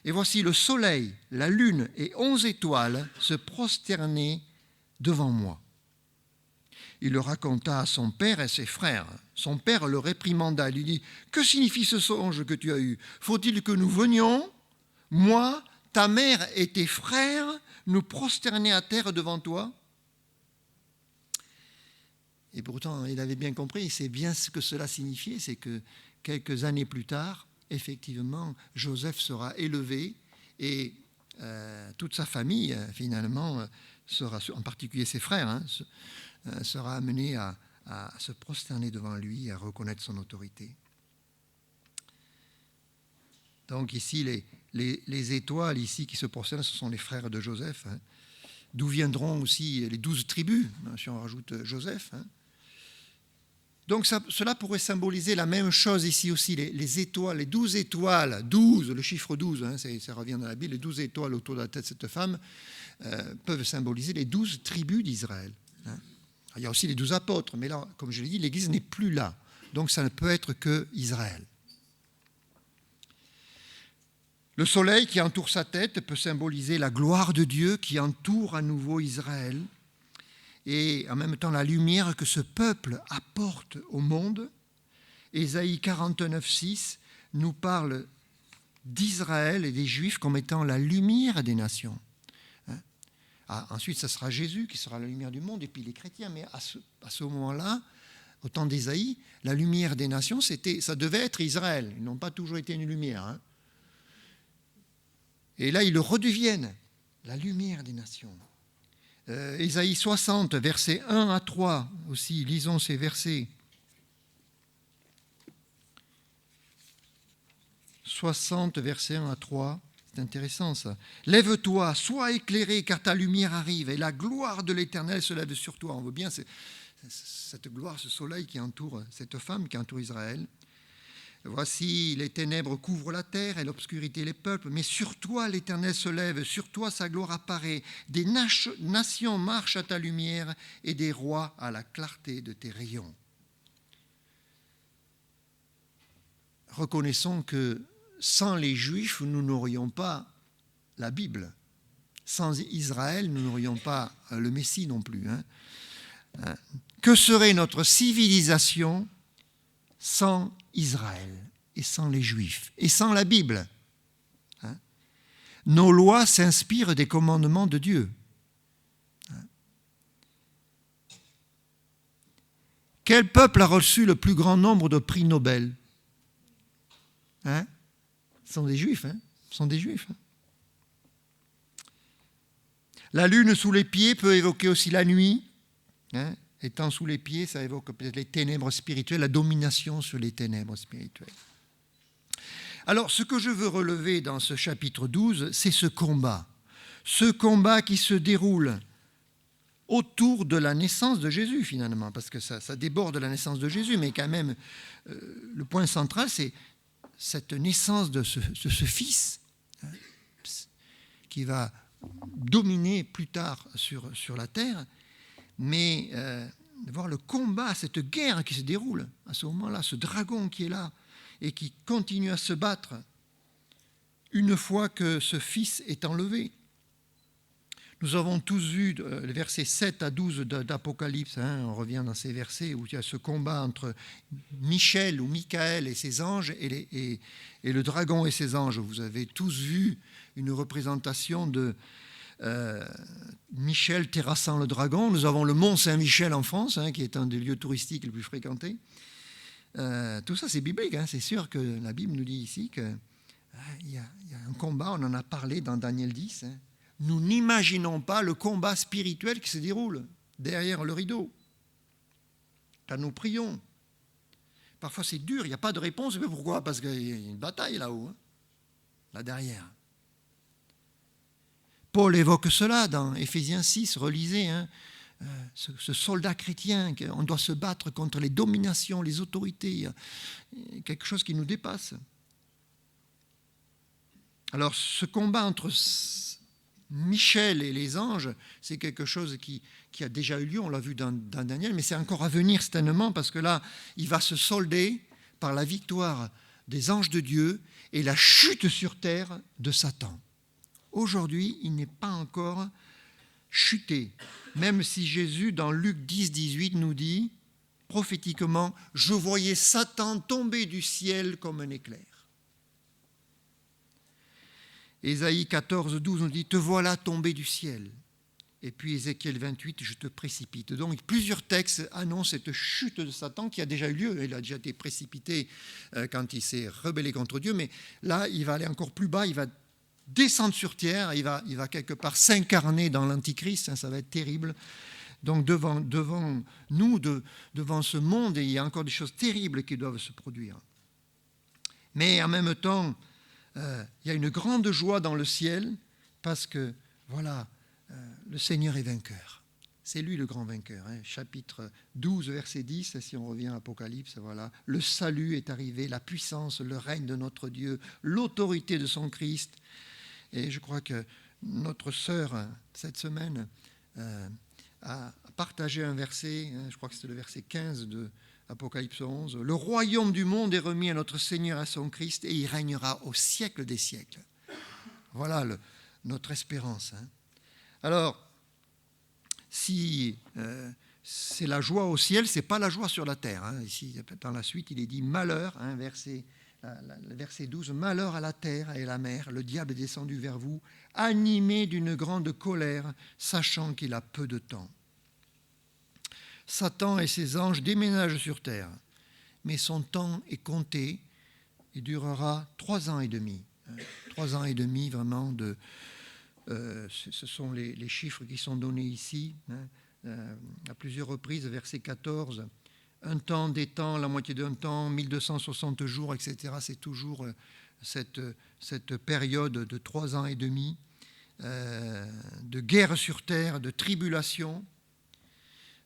Et voici le soleil, la lune et 11 étoiles se prosternaient devant moi. il le raconta à son père et à ses frères. Son père le réprimanda, lui dit « Que signifie ce songe que tu as eu? Faut-il que nous venions, moi, ta mère et tes frères, nous prosterner à terre devant toi ?» Et pourtant, il avait bien compris, c'est bien ce que cela signifiait, c'est que quelques années plus tard, effectivement, Joseph sera élevé et toute sa famille, finalement, sera, en particulier ses frères, sera amené à se prosterner devant lui, à reconnaître son autorité. Donc ici, les étoiles ici qui se prosternent, ce sont les frères de Joseph, d'où viendront aussi les 12 tribus, si on rajoute Joseph. Donc cela pourrait symboliser la même chose ici aussi, les étoiles, les 12 étoiles, 12, le chiffre 12, ça revient dans la Bible, les 12 étoiles autour de la tête de cette femme peuvent symboliser les 12 tribus d'Israël. Il y a aussi les 12 apôtres, mais là, comme je l'ai dit, l'Église n'est plus là. Donc ça ne peut être que Israël. Le soleil qui entoure sa tête peut symboliser la gloire de Dieu qui entoure à nouveau Israël et en même temps la lumière que ce peuple apporte au monde. Ésaïe 49,6 nous parle d'Israël et des Juifs comme étant la lumière des nations. Ensuite, ça sera Jésus qui sera la lumière du monde et puis les chrétiens. Mais à ce moment-là, au temps d'Ésaïe, la lumière des nations, ça devait être Israël. Ils n'ont pas toujours été une lumière. Et là, ils le redeviennent, la lumière des nations. Ésaïe 60, versets 1 à 3 aussi, lisons ces versets. 60, versets 1 à 3. C'est intéressant ça. « Lève-toi, sois éclairé, car ta lumière arrive, et la gloire de l'Éternel se lève sur toi. » On voit bien cette gloire, ce soleil qui entoure cette femme, qui entoure Israël. « Voici, les ténèbres couvrent la terre et l'obscurité les peuples, mais sur toi l'Éternel se lève, sur toi sa gloire apparaît. Des nations marchent à ta lumière et des rois à la clarté de tes rayons. » Reconnaissons que sans les Juifs, nous n'aurions pas la Bible. Sans Israël, nous n'aurions pas le Messie non plus. Que serait notre civilisation sans Israël et sans les Juifs et sans la Bible? Nos lois s'inspirent des commandements de Dieu. Quel peuple a reçu le plus grand nombre de prix Nobel? Ce sont des Juifs. La lune sous les pieds peut évoquer aussi la nuit. Étant sous les pieds, ça évoque peut-être les ténèbres spirituelles, la domination sur les ténèbres spirituelles. Alors, ce que je veux relever dans ce chapitre 12, c'est ce combat qui se déroule autour de la naissance de Jésus, finalement, parce que ça déborde la naissance de Jésus, mais quand même, le point central, c'est cette naissance de ce fils qui va dominer plus tard sur la terre, mais de voir le combat, cette guerre qui se déroule à ce moment-là, ce dragon qui est là et qui continue à se battre une fois que ce fils est enlevé. Nous avons tous vu les versets 7 à 12 d'Apocalypse, on revient dans ces versets où il y a ce combat entre Michel ou Michael et ses anges et le dragon et ses anges. Vous avez tous vu une représentation de Michel terrassant le dragon. Nous avons le mont Saint-Michel en France, qui est un des lieux touristiques les plus fréquentés. Tout ça, c'est biblique. C'est sûr que la Bible nous dit ici qu'il y a un combat, on en a parlé dans Daniel 10. Nous n'imaginons pas le combat spirituel qui se déroule derrière le rideau. Quand nous prions, parfois c'est dur, il n'y a pas de réponse. Mais pourquoi? Parce qu'il y a une bataille là-haut, là derrière. Paul évoque cela dans Éphésiens 6, relisez, ce soldat chrétien, on doit se battre contre les dominations, les autorités, quelque chose qui nous dépasse. Alors ce combat entre Michel et les anges, c'est quelque chose qui a déjà eu lieu, on l'a vu dans Daniel, mais c'est encore à venir certainement, parce que là, il va se solder par la victoire des anges de Dieu et la chute sur terre de Satan. Aujourd'hui, il n'est pas encore chuter. Même si Jésus, dans Luc 10, 18, nous dit, prophétiquement, « Je voyais Satan tomber du ciel comme un éclair. » Ésaïe 14, 12 nous dit, « Te voilà tombé du ciel. » Et puis Ézéchiel 28, « Je te précipite. » Donc plusieurs textes annoncent cette chute de Satan qui a déjà eu lieu. Il a déjà été précipité quand il s'est rebellé contre Dieu, mais là, il va aller encore plus bas, il va descendre sur terre, il va quelque part s'incarner dans l'Antichrist, ça va être terrible. Donc devant nous, devant ce monde, il y a encore des choses terribles qui doivent se produire. Mais en même temps, il y a une grande joie dans le ciel parce que, voilà, le Seigneur est vainqueur. C'est lui le grand vainqueur. Chapitre 12, verset 10, si on revient à l'Apocalypse, voilà. Le salut est arrivé, la puissance, le règne de notre Dieu, l'autorité de son Christ. Et je crois que notre sœur, cette semaine, a partagé un verset, je crois que c'était le verset 15 de Apocalypse 11. « Le royaume du monde est remis à notre Seigneur, à son Christ, et il régnera au siècle des siècles. » Voilà notre espérance. Alors, si c'est la joie au ciel, ce n'est pas la joie sur la terre. Ici, dans la suite, il est dit « Malheur », le verset 12, « Malheur à la terre et à la mer, le diable est descendu vers vous, animé d'une grande colère, sachant qu'il a peu de temps. » Satan et ses anges déménagent sur terre, mais son temps est compté et durera 3 ans et demi. 3 ans et demi, vraiment, ce sont les chiffres qui sont donnés ici, à plusieurs reprises, verset 14. Un temps, des temps, la moitié d'un temps, 1260 jours, etc. C'est toujours cette période de 3 ans et demi de guerre sur terre, de tribulation.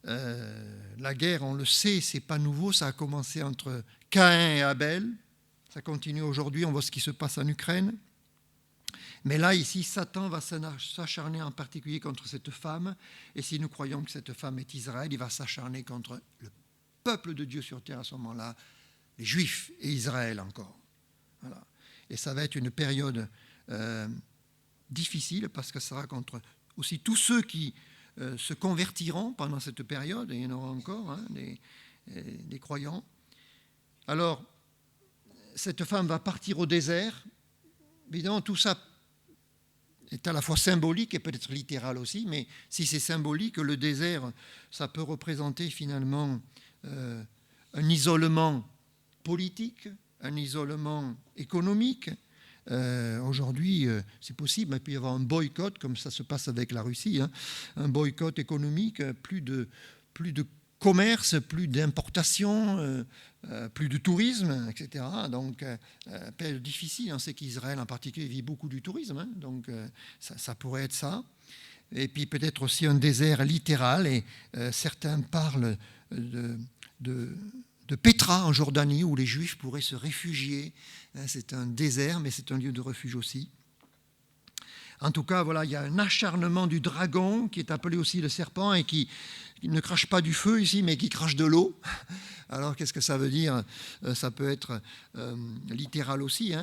La guerre, on le sait, c'est pas nouveau, ça a commencé entre Caïn et Abel, ça continue aujourd'hui, on voit ce qui se passe en Ukraine. Mais là, ici, Satan va s'acharner en particulier contre cette femme, et si nous croyons que cette femme est Israël, il va s'acharner contre le peuple de Dieu sur terre à ce moment-là, les Juifs et Israël encore. Voilà. Et ça va être une période difficile parce que ça sera contre aussi tous ceux qui se convertiront pendant cette période, et il y en aura encore, des croyants. Alors, cette femme va partir au désert. Évidemment, tout ça est à la fois symbolique et peut-être littéral aussi, mais si c'est symbolique, le désert, ça peut représenter finalement un isolement politique, un isolement économique. Aujourd'hui, c'est possible, il peut y avoir un boycott, comme ça se passe avec la Russie, un boycott économique, plus de commerce, plus d'importation, plus de tourisme, etc. Donc, période difficile. On sait qu'Israël en particulier vit beaucoup du tourisme, donc ça pourrait être ça. Et puis peut-être aussi un désert littéral, et certains parlent de Pétra en Jordanie, où les Juifs pourraient se réfugier. C'est un désert, mais c'est un lieu de refuge aussi. En tout cas, voilà, il y a un acharnement du dragon, qui est appelé aussi le serpent, et qui ne crache pas du feu ici, mais qui crache de l'eau. Alors, qu'est-ce que ça veut dire ? Ça peut être littéral aussi,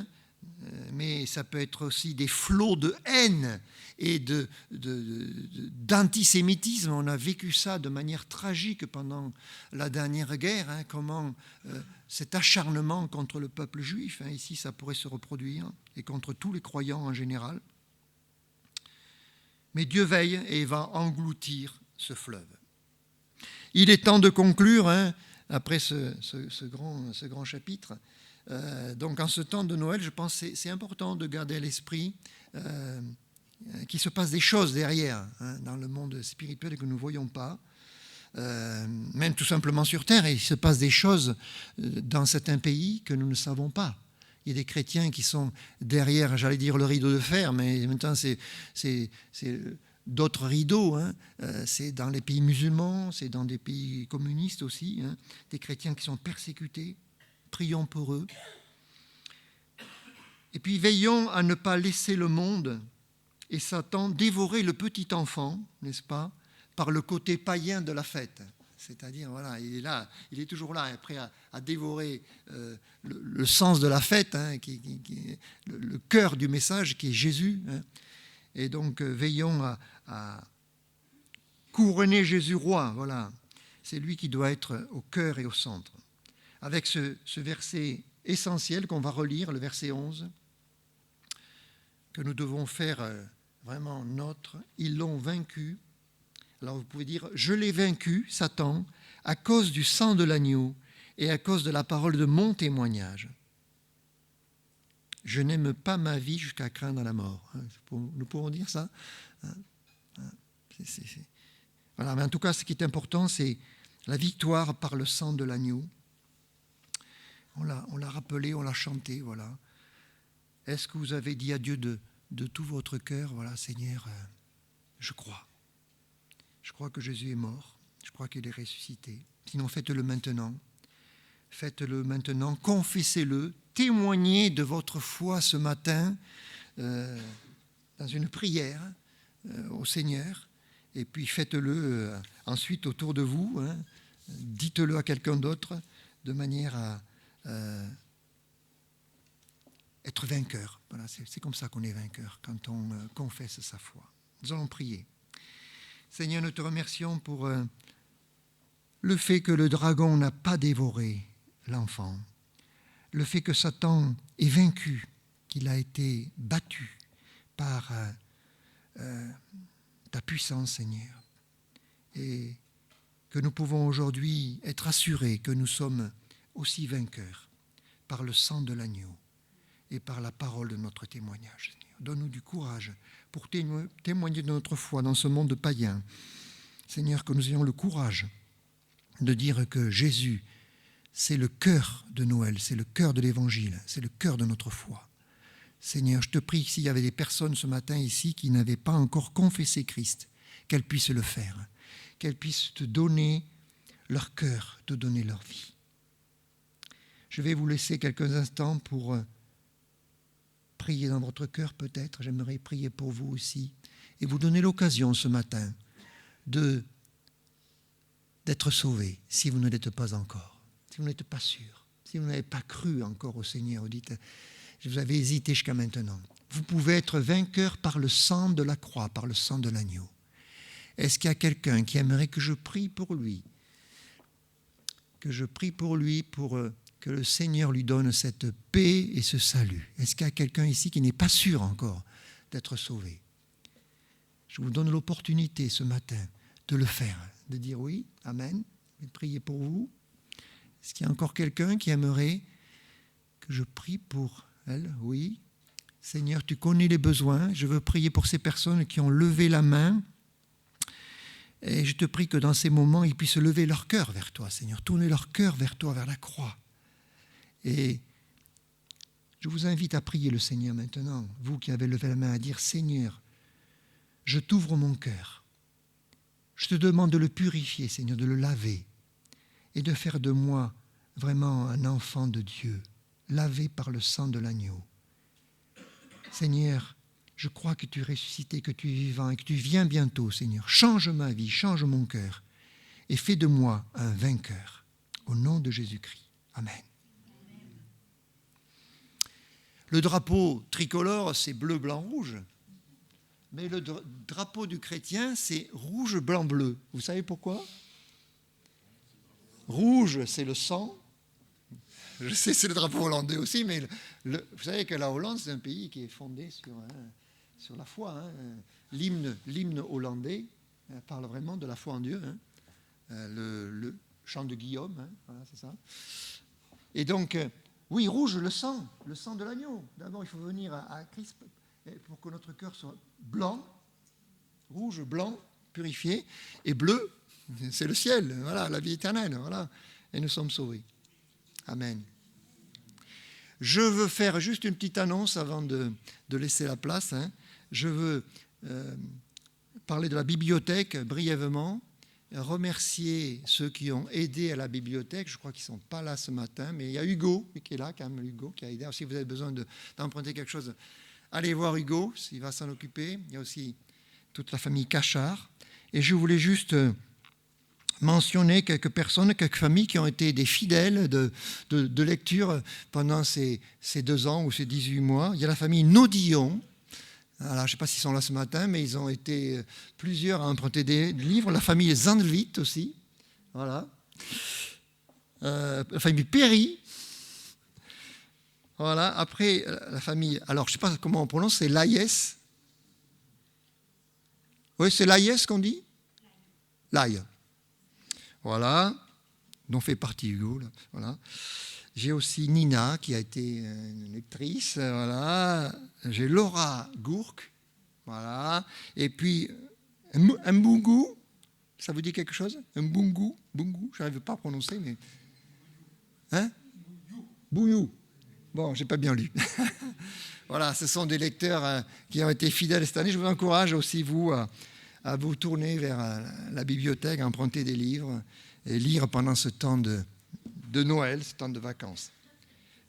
mais ça peut être aussi des flots de haine et d'antisémitisme. On a vécu ça de manière tragique pendant la dernière guerre, comment cet acharnement contre le peuple juif, ici, ça pourrait se reproduire, et contre tous les croyants en général. Mais Dieu veille et va engloutir ce fleuve. Il est temps de conclure, après ce grand chapitre. Donc en ce temps de Noël, je pense que c'est important de garder à l'esprit qu'il se passe des choses derrière, dans le monde spirituel que nous ne voyons pas. Même tout simplement sur terre, il se passe des choses dans certains pays que nous ne savons pas. Il y a des chrétiens qui sont derrière, j'allais dire le rideau de fer, mais maintenant c'est d'autres rideaux. C'est dans les pays musulmans, c'est dans des pays communistes aussi, des chrétiens qui sont persécutés. Prions pour eux. Et puis veillons à ne pas laisser le monde et Satan dévorer le petit enfant, n'est-ce pas, par le côté païen de la fête. C'est-à-dire, voilà, il est là, il est toujours là, prêt à dévorer le sens de la fête, le cœur du message qui est Jésus. Et donc, veillons à couronner Jésus roi, voilà. C'est lui qui doit être au cœur et au centre. Avec ce verset essentiel qu'on va relire, le verset 11, que nous devons faire vraiment nôtre. Ils l'ont vaincu. Alors vous pouvez dire, je l'ai vaincu, Satan, à cause du sang de l'agneau et à cause de la parole de mon témoignage. Je n'aime pas ma vie jusqu'à craindre la mort. Nous pourrons dire ça. Voilà, mais en tout cas, ce qui est important, c'est la victoire par le sang de l'agneau. On l'a rappelé, on l'a chanté, voilà. Est-ce que vous avez dit à Dieu de tout votre cœur, voilà, Seigneur, je crois. Je crois que Jésus est mort. Je crois qu'il est ressuscité. Sinon, faites-le maintenant. Faites-le maintenant, confessez-le, témoignez de votre foi ce matin dans une prière au Seigneur. Et puis faites-le ensuite autour de vous. Hein. Dites-le à quelqu'un d'autre de manière à être vainqueur. Voilà, c'est comme ça qu'on est vainqueur, quand on confesse sa foi. Nous allons prier. Seigneur, nous te remercions pour le fait que le dragon n'a pas dévoré l'enfant, le fait que Satan est vaincu, qu'il a été battu par ta puissance, Seigneur, et que nous pouvons aujourd'hui être assurés que nous sommes aussi vainqueurs par le sang de l'agneau et par la parole de notre témoignage. Seigneur. Donne-nous du courage pour témoigner de notre foi dans ce monde païen. Seigneur, que nous ayons le courage de dire que Jésus, c'est le cœur de Noël, c'est le cœur de l'Évangile, c'est le cœur de notre foi. Seigneur, je te prie que s'il y avait des personnes ce matin ici qui n'avaient pas encore confessé Christ, qu'elles puissent le faire, qu'elles puissent te donner leur cœur, te donner leur vie. Je vais vous laisser quelques instants pour prier dans votre cœur peut-être. J'aimerais prier pour vous aussi et vous donner l'occasion ce matin d'être sauvé si vous ne l'êtes pas encore, si vous n'êtes pas sûr, si vous n'avez pas cru encore au Seigneur. Vous dites, vous avez hésité jusqu'à maintenant. Vous pouvez être vainqueur par le sang de la croix, par le sang de l'agneau. Est-ce qu'il y a quelqu'un qui aimerait que je prie pour lui? Que je prie pour lui pour que le Seigneur lui donne cette paix et ce salut. Est-ce qu'il y a quelqu'un ici qui n'est pas sûr encore d'être sauvé? Je vous donne l'opportunité ce matin de le faire, de dire oui, amen, je vais prier pour vous. Est-ce qu'il y a encore quelqu'un qui aimerait que je prie pour elle? Oui. Seigneur, tu connais les besoins. Je veux prier pour ces personnes qui ont levé la main. Et je te prie que dans ces moments, ils puissent lever leur cœur vers toi, Seigneur. Tourner leur cœur vers toi, vers la croix. Et je vous invite à prier le Seigneur maintenant, vous qui avez levé la main, à dire, Seigneur, je t'ouvre mon cœur. Je te demande de le purifier, Seigneur, de le laver et de faire de moi vraiment un enfant de Dieu, lavé par le sang de l'agneau. Seigneur, je crois que tu es ressuscité, que tu es vivant et que tu viens bientôt, Seigneur. Change ma vie, change mon cœur et fais de moi un vainqueur. Au nom de Jésus-Christ. Amen. Le drapeau tricolore, c'est bleu, blanc, rouge. Mais le drapeau du chrétien, c'est rouge, blanc, bleu. Vous savez pourquoi? Rouge, c'est le sang. Je sais, c'est le drapeau hollandais aussi, mais vous savez que la Hollande, c'est un pays qui est fondé sur la foi. Hein. L'hymne hollandais parle vraiment de la foi en Dieu. Hein. Le chant de Guillaume, hein. Voilà, c'est ça. Et donc, oui, rouge, le sang de l'agneau. D'abord, il faut venir à Christ pour que notre cœur soit blanc, rouge, blanc, purifié, et bleu, c'est le ciel, voilà, la vie éternelle, voilà, et nous sommes sauvés. Amen. Je veux faire juste une petite annonce avant de laisser la place. Hein. Je veux parler de la bibliothèque brièvement, remercier ceux qui ont aidé à la bibliothèque. Je crois qu'ils ne sont pas là ce matin, mais il y a Hugo qui est là, quand même, Hugo qui a aidé. Alors, si vous avez besoin d'emprunter quelque chose, allez voir Hugo, s'il va s'en occuper. Il y a aussi toute la famille Cachard. Et je voulais juste mentionner quelques personnes, quelques familles qui ont été des fidèles de lecture pendant ces 2 ans ou ces 18 mois. Il y a la famille Naudillon, Alors, je ne sais pas s'ils sont là ce matin, mais ils ont été plusieurs à emprunter des livres. La famille Zandvliet aussi. Voilà. La famille Perry. Voilà. Après, la famille... Alors, je ne sais pas comment on prononce, c'est Laïès. Oui, c'est Laïès qu'on dit? Laï. Voilà. Dont fait partie Hugo. Là. Voilà. J'ai aussi Nina, qui a été une lectrice. Voilà. J'ai Laura Gourc. Voilà. Et puis, Mbungu. Ça vous dit quelque chose? Mbungu. Bungu. Je n'arrive pas à prononcer, mais... Hein? Bouyou. Bon, je n'ai pas bien lu. Voilà, ce sont des lecteurs qui ont été fidèles cette année. Je vous encourage aussi, vous, à vous tourner vers la bibliothèque, à emprunter des livres et lire pendant ce temps de Noël, ce temps de vacances.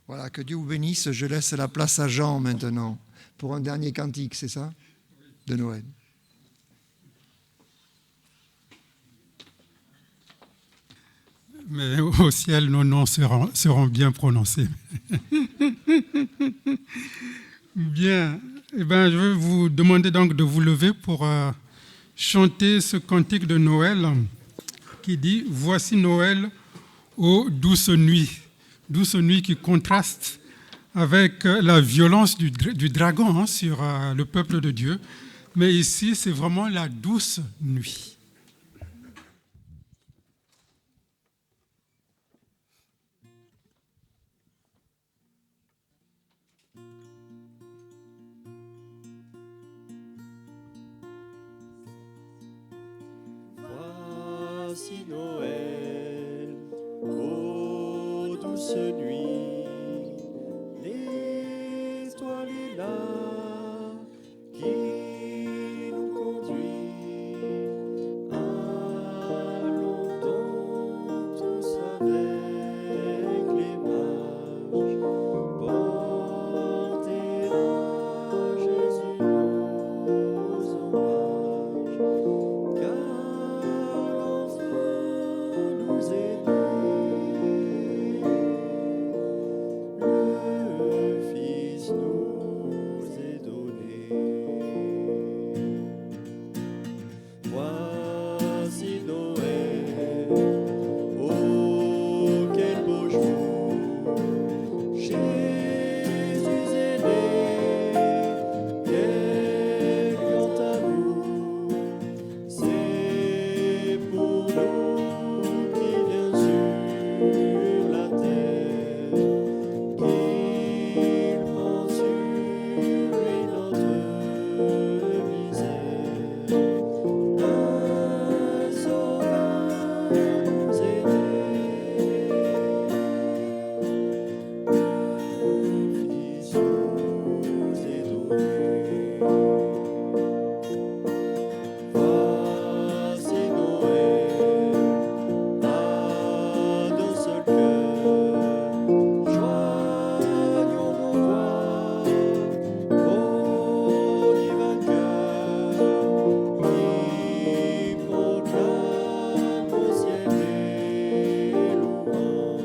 Voilà, que Dieu vous bénisse. Je laisse la place à Jean maintenant pour un dernier cantique, c'est ça? De Noël. Mais au ciel, nos noms seront bien prononcés. Bien. Eh bien, je vais vous demander donc de vous lever pour chanter ce cantique de Noël qui dit « Voici Noël, ô douce nuit ». Douce nuit qui contraste avec la violence du dragon sur le peuple de Dieu. Mais ici, c'est vraiment la douce nuit. Voici Noël, ô douce nuit, l'étoile est là qui nous conduit. Allons donc tous avec les mages, porter à Jésus nos hommages, car nous aider. Le Fils nous est donné. Voici Noël, oh quel beau jour, Jésus est né, quel grand amour, c'est pour nous qui vient sur la terre, qu'il prend sur lui notre misère. Un sauveur nous est né, le Fils nous est donné. Voici Noël, à d'un seul cœur, joignons nos voix au divin cœur qui proclame au ciel les louanges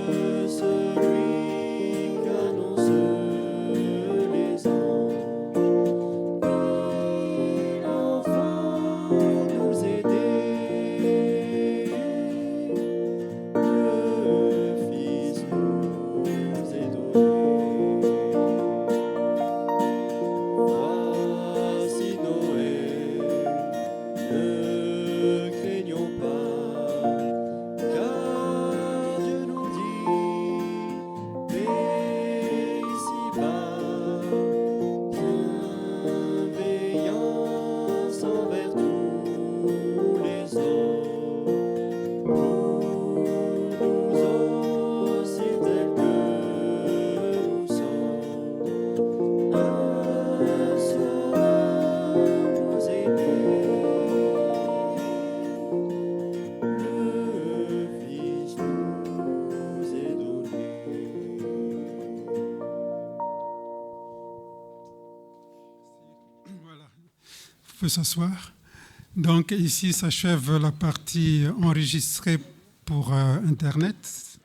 de celui qu'annoncent les anges. L'enfant nous aider, le Fils nous est donné. Voici Noël, ne craignons pas, car Dieu nous dit, paix ici-bas, bienveillance envers tous les hommes, nous aussi tels que nous sommes. Un sauveur nous est né, le Fils nous est donné. Voilà. Vous pouvez s'asseoir. Donc ici s'achève la partie enregistrée pour Internet.